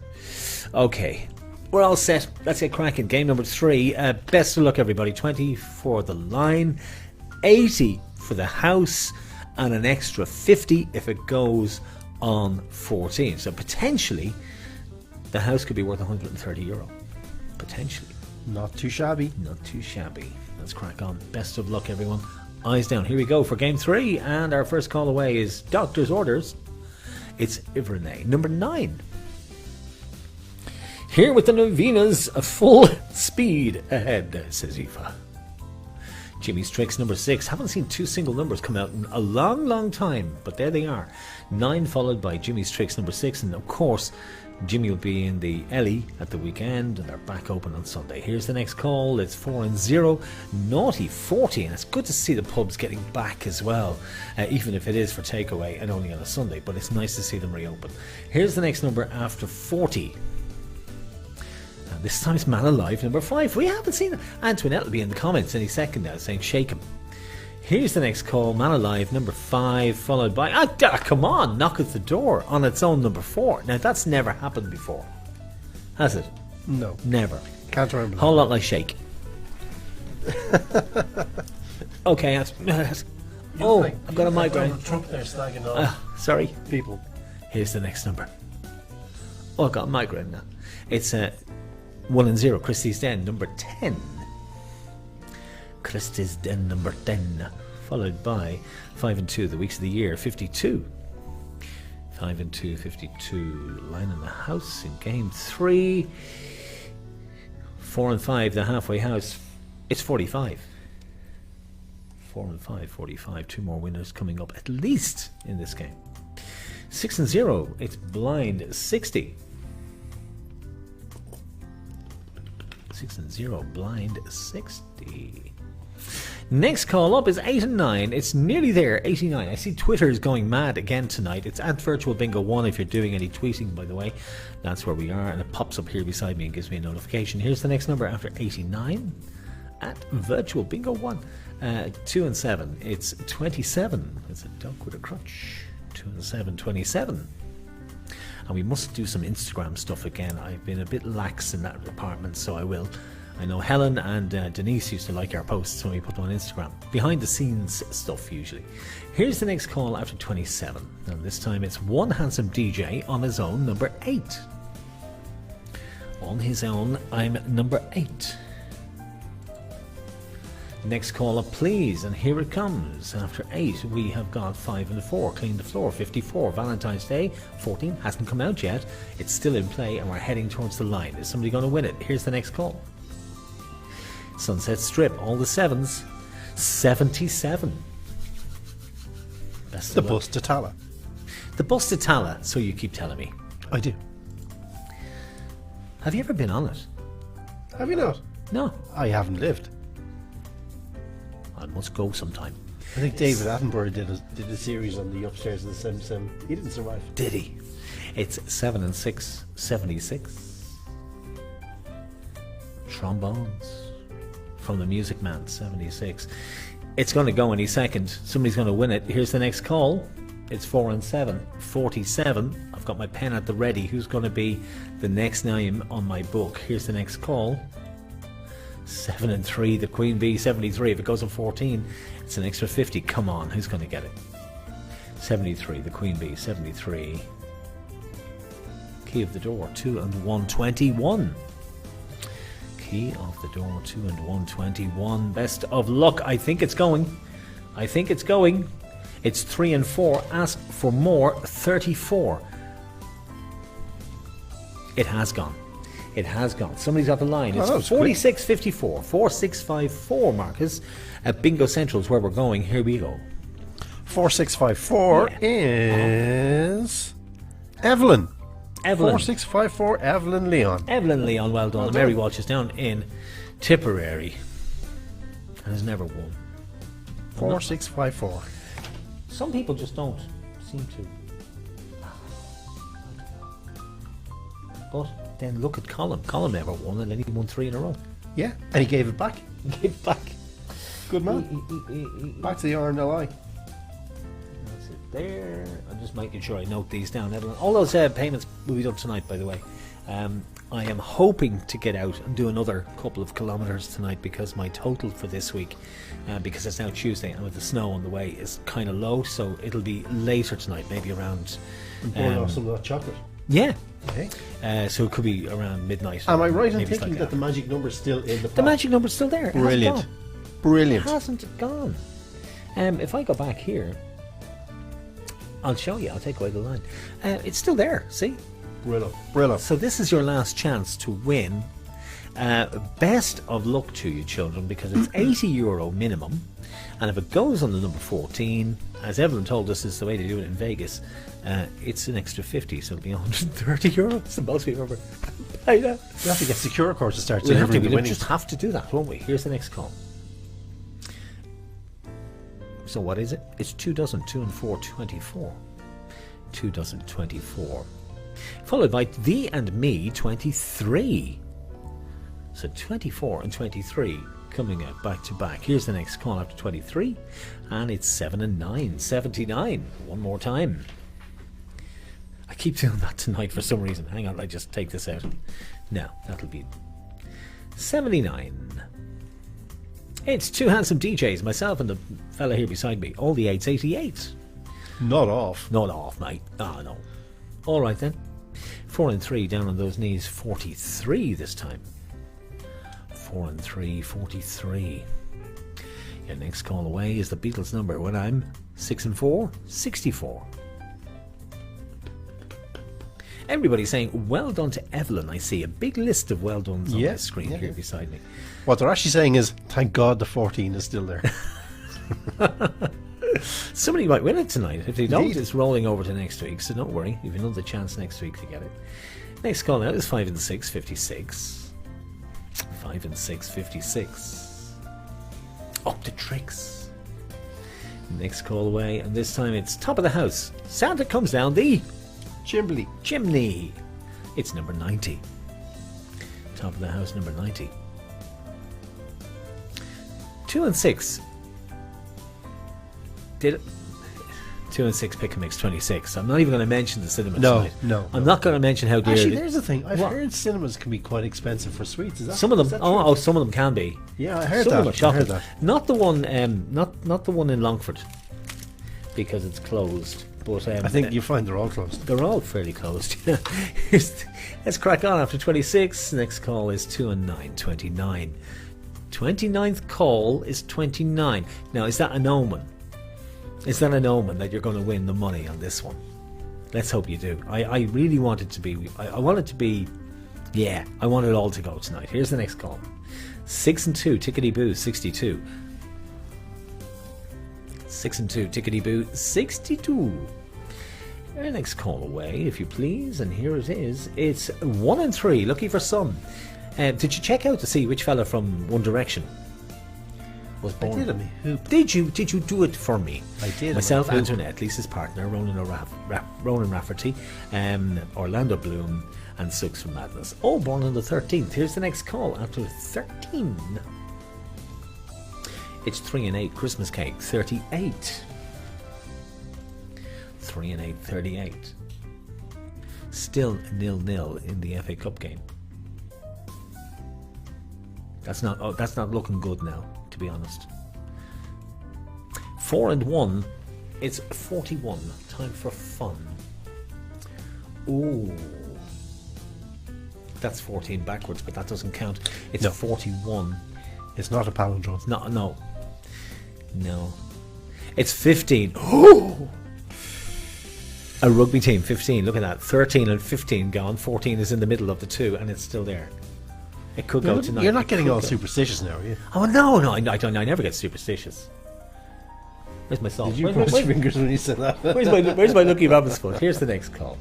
Okay. We're all set. Let's get cracking. Game number 3. Best of luck, everybody. 20 for the line, 80 for the house, and an extra 50 if it goes on 14. So potentially, the house could be worth €130. Potentially. Not too shabby. Not too shabby. Let's crack on. Best of luck, everyone. Eyes down. Here we go for game 3. And our first call away is Doctor's Orders. It's Ivernay, number 9. Here with the Novenas, a full speed ahead, says Aoife. Jimmy's Tricks, number 6. Haven't seen 2 single numbers come out in a long, long time, but there they are. 9 followed by Jimmy's Tricks, number 6. And of course, Jimmy will be in the Ellie at the weekend, and they're back open on Sunday. Here's the next call. It's 4-0. Naughty 40, and it's good to see the pubs getting back as well, even if it is for takeaway and only on a Sunday, but it's nice to see them reopen. Here's the next number after 40. And this time it's Man Alive, number 5. We haven't seen it. Antoinette will be in the comments any second now saying shake him. Here's the next call, Man Alive, number 5, followed by... come on, Knock at the Door on its own, number 4. Now, that's never happened before. Has it? No. Never. Can't remember. Whole lot like Shake. Okay, I've got a migraine. Trump there slagging on sorry. people. Here's the next number. Oh, I've got a migraine now. It's 1-0, Christie's Den, number 10. Christie's Den, number 10, followed by 5-2, the weeks of the year, 52. 5 and 2, 52. Line in the house in game 3. 4 and 5, the halfway house. It's 45. 4 and 5, 45. 2 more winners coming up at least in this game. 6 and 0, it's blind 60. 6 and 0, blind 60. Next call up is 8 and 9. It's nearly there, 89. I see Twitter is going mad again tonight. It's at Virtual Bingo 1 if you're doing any tweeting, by the way. That's where we are, and it pops up here beside me and gives me a notification. Here's the next number after 89 at Virtual Bingo 1. 2 and 7, it's 27. It's a duck with a crutch. 2 and 7, 27. And we must do some Instagram stuff again. I've been a bit lax in that department, so I will. I know Helen and Denise used to like our posts when we put them on Instagram. Behind the scenes stuff, usually. Here's the next call after 27. And this time it's one handsome DJ on his own, number 8. On his own, I'm number 8. Next call up, please, and here it comes. After 8, we have got 5 and 4. Clean the floor, 54. Valentine's Day, 14. Hasn't come out yet. It's still in play, and we're heading towards the line. Is somebody going to win it? Here's the next call. Sunset Strip, all the 7s. 77. Best The bus to Tala. The bus to Tala, so you keep telling me. I do. Have you ever been on it? Have you not? No. I haven't lived. I must go sometime. I think David Attenborough did a series on the upstairs of the 77. He didn't survive. Did he? It's 7 and 6, 76. Trombones from the Music Man, 76. It's going to go any second. Somebody's going to win it. Here's the next call. It's 4 and 7, 47. I've got my pen at the ready. Who's going to be the next name on my book? Here's the next call. 7 and 3, the Queen Bee, 73. If it goes to 14, it's an extra 50. Come on, who's going to get it? 73, the Queen Bee, 73. Key of the door, 2 and 121. Key of the door, 2 and 121. Best of luck. I think it's going. I think it's going. It's 3 and 4. Ask for more, 34. It has gone. It has gone. Somebody's got the line. It's 4654. 4654, Marcus. At Bingo Central is where we're going. Here we go. 4654 is Evelyn. Evelyn. 4654, Evelyn Leon. Evelyn Leon, well done. Well done. Mary Walsh is down in Tipperary and has never won. 4654. Some people just don't seem to. But then look at Colin. Colin never won, and then he won 3 in a row. Yeah, and he gave it back. He gave it back. Good man. Back to the RNLI. That's it there. I'm just making sure I note these down. Evelyn. All those payments will be done tonight, by the way. I am hoping to get out and do another couple of kilometres tonight because my total for this week, because it's now Tuesday and with the snow on the way, is kind of low. So it'll be later tonight, maybe around. Pouring off some of that chocolate. Yeah. Okay. So it could be around midnight. Am I right in maybe thinking that the magic number's still in the pot? The magic number's still there. It Brilliant. hasn't gone. Brilliant. It hasn't gone. If I go back here, I'll show you. I'll take away the line. It's still there. See? Brilliant. Brilliant. So this is your last chance to win. Best of luck to you, children, because it's €80 minimum. And if it goes on the number 14, as Evelyn told us is the way to do it in Vegas, it's an extra 50, so it'll be €130. It's the most we've ever paid out. We have to get Securicor to start We'll delivering the we'll winnings. just have to do that, won't we? Here's the next call. So what is it? It's 2 dozen, 2 and 4, 24. 2 dozen, 24. Followed by thee and me, 23. So 24 and 23 coming out back to back. Here's the next call after 23, and it's 7 and 9, 79. One more time. I keep doing that tonight for some reason. Hang on, I just take this out. No, that'll be 79. It's 2 handsome DJs, myself and the fella here beside me. All the 8s, 88. Not off. Not off, mate. Ah, no. All right then. 4 and 3 down on those knees. 43 this time. 4 and 3, 43. Your next call away is the Beatles number when I'm 6 and 4, 64. Everybody saying well done to Evelyn. I see a big list of well dones on Yeah, the screen yeah, here yeah. beside me. What they're actually saying is, thank God the 14 is still there. Somebody might win it tonight. If they don't, Indeed. it's rolling over to next week, so don't worry. You've another chance next week to get it. Next call now is 5 and 6, 56. 5 and 6, 56. Up the tricks. Next call away, and this time it's top of the house. Santa comes down the chimney. It's number 90. Top of the house, number 90. 2 and 6. Did it? 2 and 6 pick a mix 26. I'm not even going to mention the cinema tonight. No. I'm not going to mention how dear. Actually, there's the thing. I've What? heard cinemas can be quite expensive for sweets. Is that Some of them. is that Oh, true? some of them can be. Yeah, I heard Some of that. them are I shocking. heard that. Not the one. Not the one in Longford, because it's closed. But I think you find they're all closed. they're all fairly closed. Let's crack on after 26. Next call is 2 and 9, 29. 29th call is 29. Now, is that an omen? Is that an omen that you're going to win the money on this one? Let's hope you do. I really want it to be. I want it to be. Yeah, I want it all to go tonight. Here's the next call. 6 and 2, Tickety Boo, 62. 6 and 2, Tickety Boo, 62. Our next call away, if you please, and here it is. It's 1 and 3, lucky for some. Did you check out to see which fella from One Direction was born? I did, I mean, who? Did you do it for me? I did. Myself, I mean, Antoinette, Lisa's partner, Ronan Rafferty, Orlando Bloom, and Six from Madness. All born on the 13th. Here's the next call after 13. It's 3 and 8, Christmas cake, 38. 3 and 8, 38. Still 0-0 in the FA Cup game. That's not looking good now, to be honest. 4 and 1. It's 41. Time for fun. Ooh. That's 14 backwards, but that doesn't count. It's No. 41. It's not a palindrome. No. It's 15. Oh! A rugby team, 15. Look at that. 13 and 15 gone. 14 is in the middle of the two, and it's still there. It could go tonight. You're not It getting could all go. superstitious now, are you? Oh no, I don't. I never get superstitious. Where's my salt? Did you Where's cross my- your fingers when you said that? Where's my lucky rabbit's foot? Here's the next call.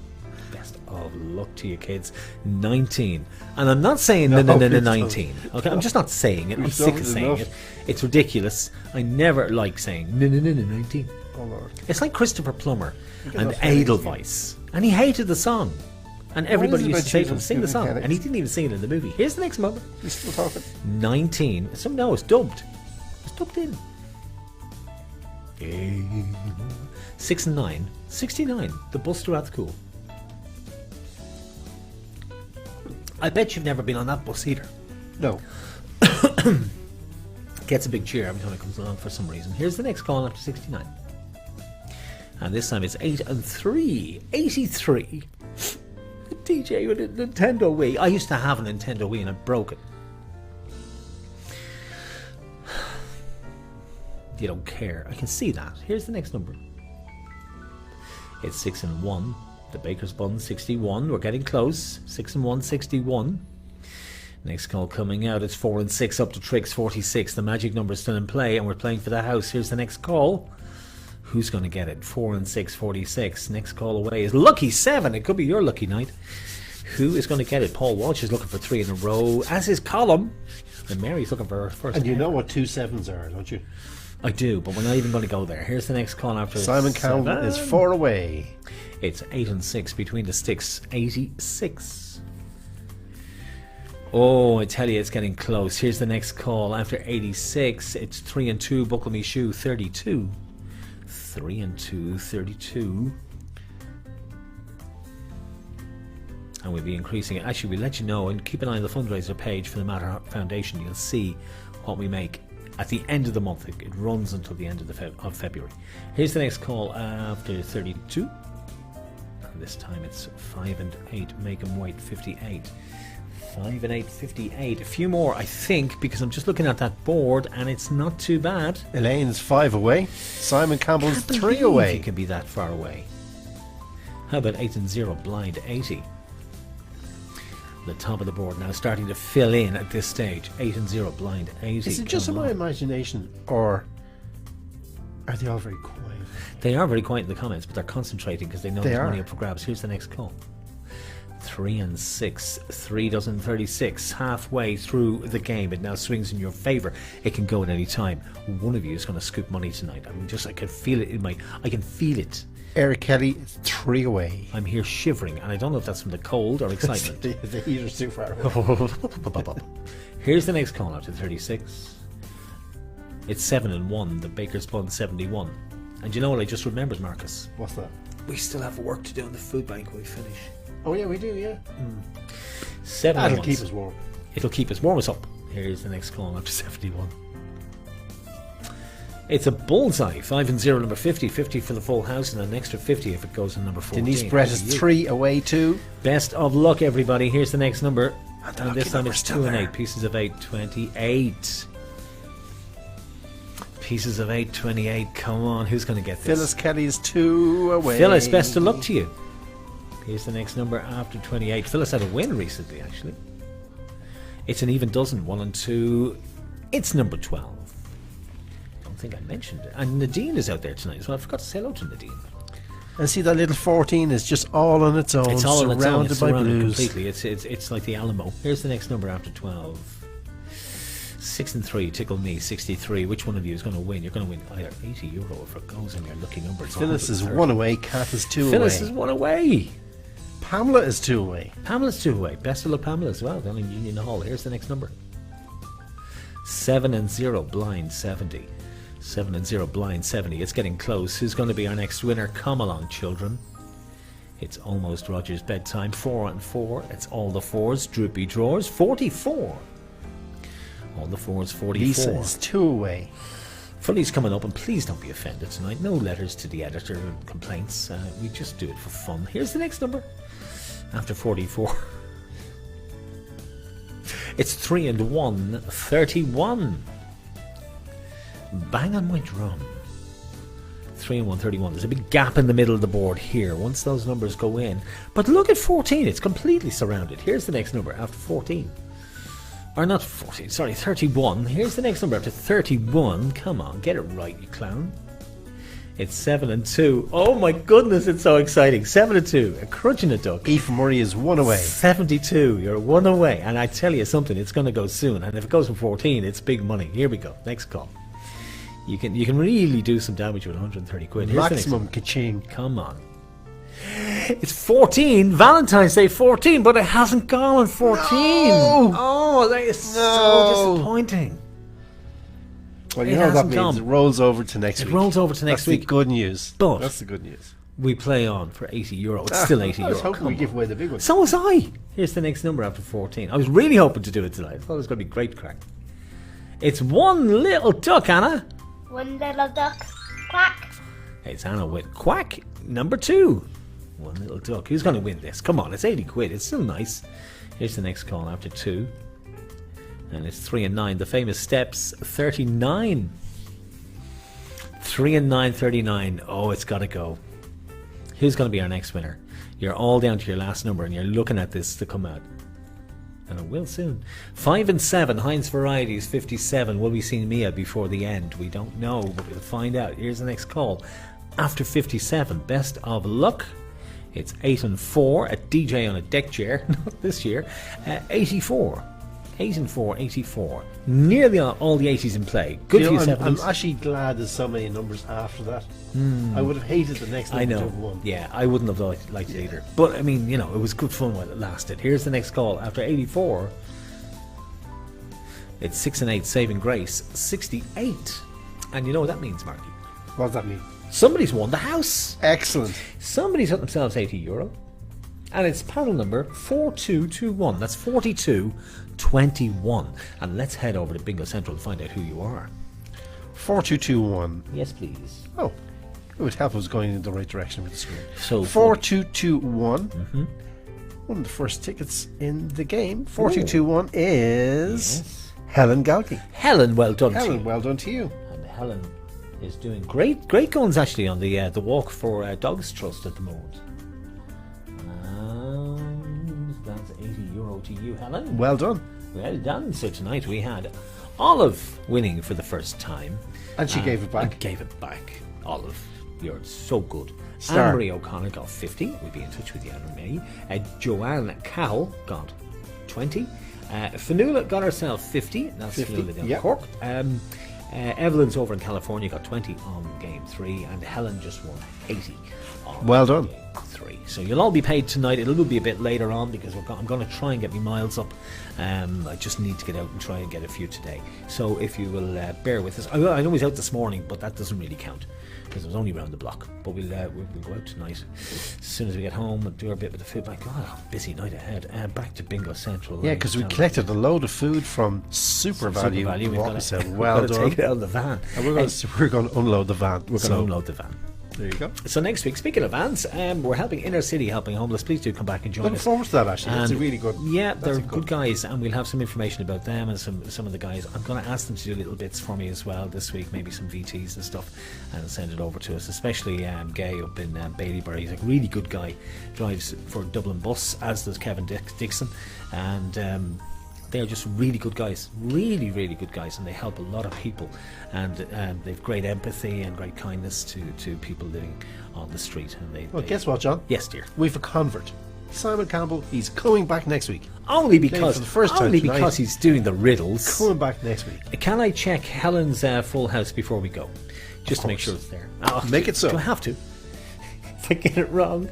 Best of luck to you kids. 19. And I'm not saying No, no, please 19. Okay, I'm just not saying it. I'm We've sick of done saying enough. it. It's ridiculous. I never like saying no, 19. Oh, Lord. It's like Christopher Plummer get and those headaches, Edelweiss. And he hated the song. And everybody is it used about to say to children him, sing the giving song. headaches? And he didn't even sing it in the movie. Here's the next moment. You're still talking. 19. No, it's dubbed. It's dubbed in. 6 and 9. 69. The Buster at the Cool. I bet you've never been on that bus either. No. Gets a big cheer every time it comes along for some reason. Here's the next call after 69. And this time it's 8 and 3. 83. DJ with a Nintendo Wii. I used to have a Nintendo Wii and I broke it. You don't care. I can see that. Here's the next number. It's 6 and 1. The Baker's Bun, 61. We're getting close. 6 and 1, 61. Next call coming out. It's 4 and 6 up to tricks, 46. The magic number is still in play and we're playing for the house. Here's the next call. Who's going to get it? 4 and 6, 46. Next call away is Lucky 7. It could be your lucky night. Who is going to get it? Paul Walsh is looking for 3 in a row, as is Colum. And Mary's looking for her first. And you know what 2 7s are, don't you? I do, but we're not even going to go there. Here's the next call after Simon Campbell 7. is 4 away. It's 8 and 6 between the sticks. 86. Oh, I tell you, it's getting close. Here's the next call after 86. It's 3 and 2. Buckle me shoe. 32. 3 and 2. 32. And we'll be increasing it. Actually, we'll let you know and keep an eye on the fundraiser page for the Matter Foundation. You'll see what we make at the end of the month. It runs until the end of February. Here's the next call after 32. And this time it's 5 and 8. Make them wait. 58. 5 and 8, 58. A few more, I think, because I'm just looking at that board and it's not too bad. Elaine's 5 away. Simon Campbell's Can't 3 believe away. It can be that far away. How about 8 and 0? Blind 80. The top of the board now starting to fill in at this stage. 8 and 0 blind 80. Is it just Come my on. imagination, or are they all very quiet? They are very quiet in the comments, but they're concentrating because they know there's money are. up for grabs. Here's the next call. 3 and 6. 3 dozen 36. Halfway through the game, it now swings in your favour. It can go at any time. One of you is going to scoop money tonight. I mean, I can feel it in my. I can feel it. Eric Kelly, 3 away. I'm here shivering, and I don't know if that's from the cold or excitement. the heater's too far away. Here's the next call after 36. It's 7 and 1. The Baker's Bun 71. And you know what I just remembered, Marcus? What's that? We still have work to do in the food bank when we finish. Oh yeah, we do, yeah. 7 That'll and keep 1s. us warm. It'll keep us warm us up. Here's the next call after 71. It's a bullseye. 5 and 0, number 50. 50 for the full house, and an extra 50 if it goes in number 14. Denise Brett is 3 away too. Best of luck, everybody. Here's the next number. And the And this lucky time number's it's still 2 and there. 8. Pieces of 8, 28. Pieces of 8, 28. Come on, who's going to get this? Phyllis Kelly is 2 away. Phyllis, best of luck to you. Here's the next number after 28. Phyllis had a win recently, actually. It's an even dozen. 1 and 2. It's number 12. Don't think I mentioned it. And Nadine is out there tonight as well. I forgot to say hello to Nadine. And see, that little 14 is just all on its own, It's all on its own. surrounded It's by surrounded blues. completely. It's like the Alamo. Here's the next number after 12. 6 and 3. Tickle me. 63. Which one of you is going to win? You're going to win either €80 if it goes in your lucky number. It's Phyllis is 130. 1 away. Kath is 2 Phyllis away. is 1 away. Pamela is 2 away. Pamela's 2 away. Best of luck, Pamela, as well, down in Union Hall. Here's the next number. 7 and 0, blind 70. 7 and 0, blind 70. It's getting close. Who's going to be our next winner? Come along, children. It's almost Roger's bedtime. 4 and 4. It's all the 4s. Droopy drawers. 44. All the 4s, 44. Lisa is 2 away. Fully's coming up, and please don't be offended tonight. No letters to the editor and complaints. We just do it for fun. Here's the next number. After 44. It's 3 and 1, 31. Bang on my drum. 3 and 1, 31. There's a big gap in the middle of the board here once those numbers go in. But look at 14. It's completely surrounded. Here's the next number after 14. Or not 14, sorry, 31. Here's the next number after 31. Come on, get it right, you clown. It's 7 and 2. Oh my goodness, it's so exciting. 7 and 2. A crunch and a duck. Eve Murray is 1 away. 72. You're 1 away. And I tell you something, it's going to go soon. And if it goes from 14, it's big money. Here we go. Next call. You can really do some damage with 130 quid. Here's the next Maximum one. ka-ching. Come on. It's 14, Valentine's Day 14, but it hasn't gone 14. No! Oh, that is so disappointing. Well, you It know what that hasn't means. come. It rolls over to next It week. rolls over to next That's week. the good news. But that's the good news. we play on for €80. It's still €80. I was hoping Come we on. give away the big one. So was I. Here's the next number after 14. I was really hoping to do it tonight. I thought it was going to be great crack. It's one little duck, Anna. One little duck. Quack. It's Anna with quack number 2. One little duck. Who's going to win this? Come on, it's 80 quid. It's still nice. Here's the next call after 2. And it's 3 and 9. The famous steps, 39. 3 and 9, 39. Oh, it's got to go. Who's going to be our next winner? You're all down to your last number and you're looking at this to come out. And it will soon. 5 and 7. Heinz Varieties, 57. Will we see Mia before the end? We don't know, but we'll find out. Here's the next call. After 57. Best of luck. It's 8 and 4. A DJ on a deck chair. Not this year. 84. 8 and 4, 84. Nearly all the 80s in play. Good for you, I'm 70s. actually glad there's so many numbers after that. I would have hated the next number I to know. have won. Yeah, I wouldn't have liked it either. But, I mean, you know, it was good fun while it lasted. Here's the next call. After 84, it's 6 and 8, Saving Grace, 68. And you know what that means, Marky? What does that mean? Somebody's won the house. Excellent. Somebody's got themselves €80. And it's panel number 4221. That's 4221. And let's head over to Bingo Central to find out who you are. 4221. Yes, please. Oh, it would help us going in the right direction with the screen. So 4221. One of the first tickets in the game. 4221 is Helen Galkey. Helen, well done to you. Helen, well done to you. And Helen is doing great guns actually on the walk for Dogs Trust at the moment. And that's €80 to you, Helen. Well done. Well done. So tonight we had Olive winning for the first time. And she gave it back. And gave it back. Olive, you're so good. Star. Anne-Marie O'Connor got 50. We'll be in touch with you, Anne-Marie. Joanne Cowell got 20. Fanula got herself 50. That's 50, Fanula down yep. Cork. Evelyn's over in California got 20 on game 3, and Helen just won 80 on Well done. game 3. So you'll all be paid tonight. It'll be a bit later on because I'm going to try and get my miles up. I just need to get out and try and get a few today. So if you will bear with us. I know I was out this morning, but that doesn't really count because it was only around the block. But we'll go out tonight as soon as we get home and do our bit with the food. My God, busy night ahead. Back to Bingo Central. Yeah, because we collected a load of food from Super Value. We've got Well to done. take it out of the van. And we're going to unload the van. We're going to unload the van. There you go. So next week, speaking of vans, we're helping Inner City Helping Homeless. Please do come back and join Looking us. forward to that, actually. That's a And really good. Yeah, that's they're a good guys, and we'll have some information about them and some of the guys. I'm going to ask them to do little bits for me as well this week, maybe some VTs and stuff, and send it over to us. Especially Gay up in Baileybury. He's a really good guy. Drives for Dublin Bus, as does Kevin Dixon, and they're just really good guys, really, really good guys, and they help a lot of people, and they've great empathy and great kindness to people living on the street. And Well, guess what, John? Yes, dear. We've a convert. Simon Campbell, he's coming back next week. Only Playing because for the first time only tonight. because he's doing the riddles. Coming back next week. Can I check Helen's Full House before we go, just to make course. sure it's there? Make it so. Do I have to? If I get it wrong,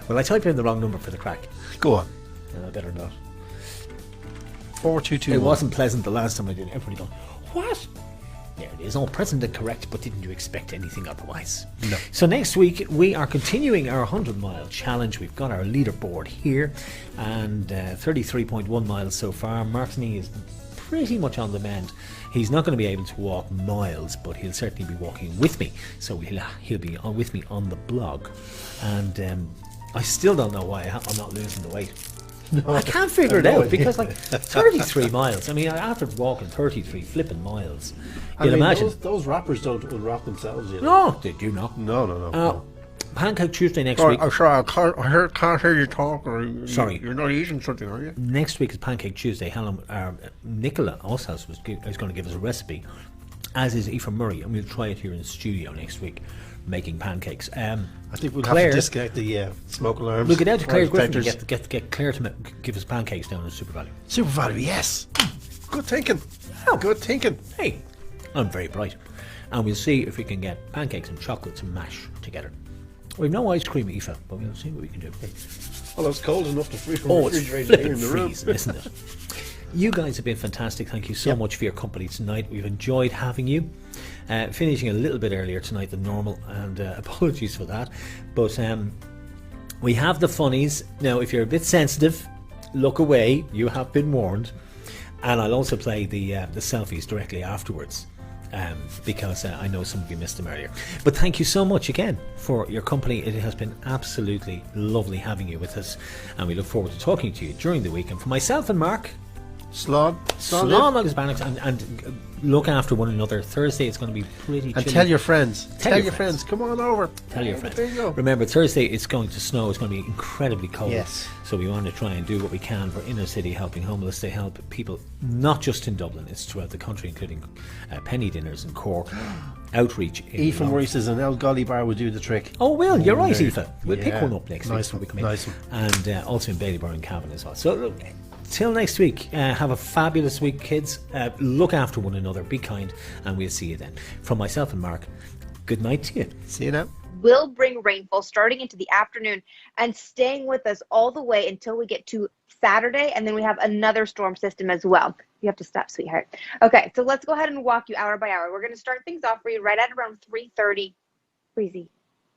well, I typed in the wrong number for the crack. Go on. No, I better not. 4221. It wasn't pleasant the last time I did it. Everybody going, what? There it is, all present and correct, but didn't you expect anything otherwise? No. So next week we are continuing our 100-mile challenge. We've got our leaderboard here, and 33.1 miles so far. Martini is pretty much on the mend. He's not going to be able to walk miles, but he'll certainly be walking with me. So he'll be on with me on the blog, and I still don't know why I'm not losing the weight. No, I can't figure it no out idea. because, like, 33 miles. I mean, after walking 33 flipping miles, I you'll mean, imagine. those rappers don't unwrap themselves, you know. No, they do not. No. Pancake Tuesday next week. Sorry, I can't hear you talk. Sorry. You're not eating something, are you? Next week is Pancake Tuesday. Helen, Nicola Oshouse is going to give us a recipe, as is Aoife Murray, and we'll try it here in the studio next week, making pancakes. I think we'll Claire, have to disconnect the smoke alarms. We'll get out to Claire fire Griffin and detectors. get Claire to give us pancakes down in Super Value. Super Value, yes. Good thinking. Good thinking. Hey, I'm very bright. And we'll see if we can get pancakes and chocolates and mash together. We've no ice cream, Aoife, but we'll see what we can do. Well, it's cold enough to freeze from Oh, it's refrigerator flipping here in the room. freezing, isn't it? You guys have been fantastic. Thank you so much for your company tonight. We've enjoyed having you. Finishing a little bit earlier tonight than normal, and apologies for that. But we have the funnies. Now, if you're a bit sensitive, look away. You have been warned. And I'll also play the selfies directly afterwards. Because I know some of you missed them earlier. But thank you so much again for your company. It has been absolutely lovely having you with us, and we look forward to talking to you during the week. And for myself and Mark, Slán Agus Bannock, and look after one another. Thursday it's going to be pretty And chilly. tell your friends. Tell your friends. Come on over. Tell your friends. Bingo. Remember, Thursday it's going to snow. It's going to be incredibly cold. Yes. So we want to try and do what we can for Inner City Helping Homeless. They help people not just in Dublin, it's throughout the country, including penny dinners in Cork, outreach in Aoife Murray says an El Golly bar would do the trick. Oh, well, you're right, there. Aoife. We'll pick Yeah. one up next Nice week. one, nice one. And also in Baileybury and Cavan as well. So, look, till next week, have a fabulous week, kids. Look after one another, be kind, and we'll see you then. From myself and Mark, good night to you. See you now. Will bring rainfall starting into the afternoon and staying with us all the way until we get to Saturday, and then we have another storm system as well. You have to stop, sweetheart. Okay, so let's go ahead and walk you hour by hour. We're going to start things off for you right at around 3:30. Breezy,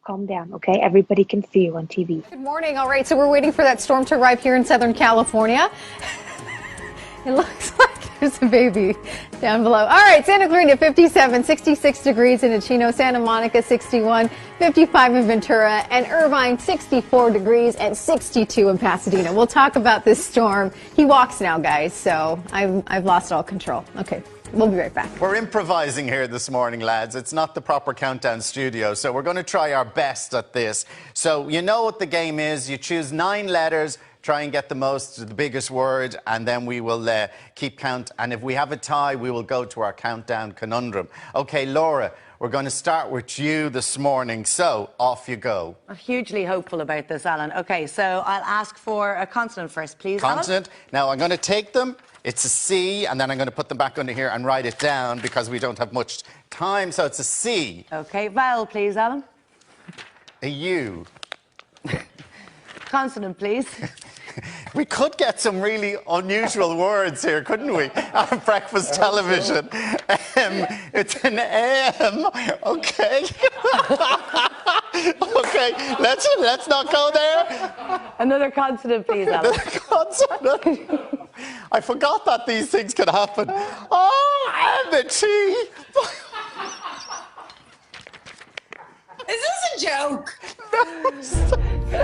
calm down, okay? Everybody can see you on TV. Good morning. All right, so we're waiting for that storm to arrive here in Southern California. It looks like there's a baby down below. All right, Santa Clarita 57, 66 degrees in Chino, Santa Monica 61, 55 in Ventura, and Irvine 64 degrees and 62 in Pasadena. We'll talk about this storm. He walks now, guys, so I've lost all control. Okay. We'll be right back. We're improvising here this morning, lads. It's not the proper countdown studio, so we're going to try our best at this. So you know what the game is. You choose 9 letters, try and get the biggest word, and then we will keep count. And if we have a tie, we will go to our countdown conundrum. Okay, Laura, we're going to start with you this morning, so off you go. I'm hugely hopeful about this, Alan. Okay, so I'll ask for a consonant first, please, Consonant. Alan. Now, I'm going to take them. It's a C, and then I'm going to put them back under here and write it down because we don't have much time, so it's a C. Okay, vowel, please, Alan. A U. Consonant, please. We could get some really unusual words here, couldn't we? On breakfast television. It's an M. Okay. Okay, let's not go there. Another consonant, please, Alan. Another consonant. I forgot that these things could happen. Oh, and the T. Is this a joke? No.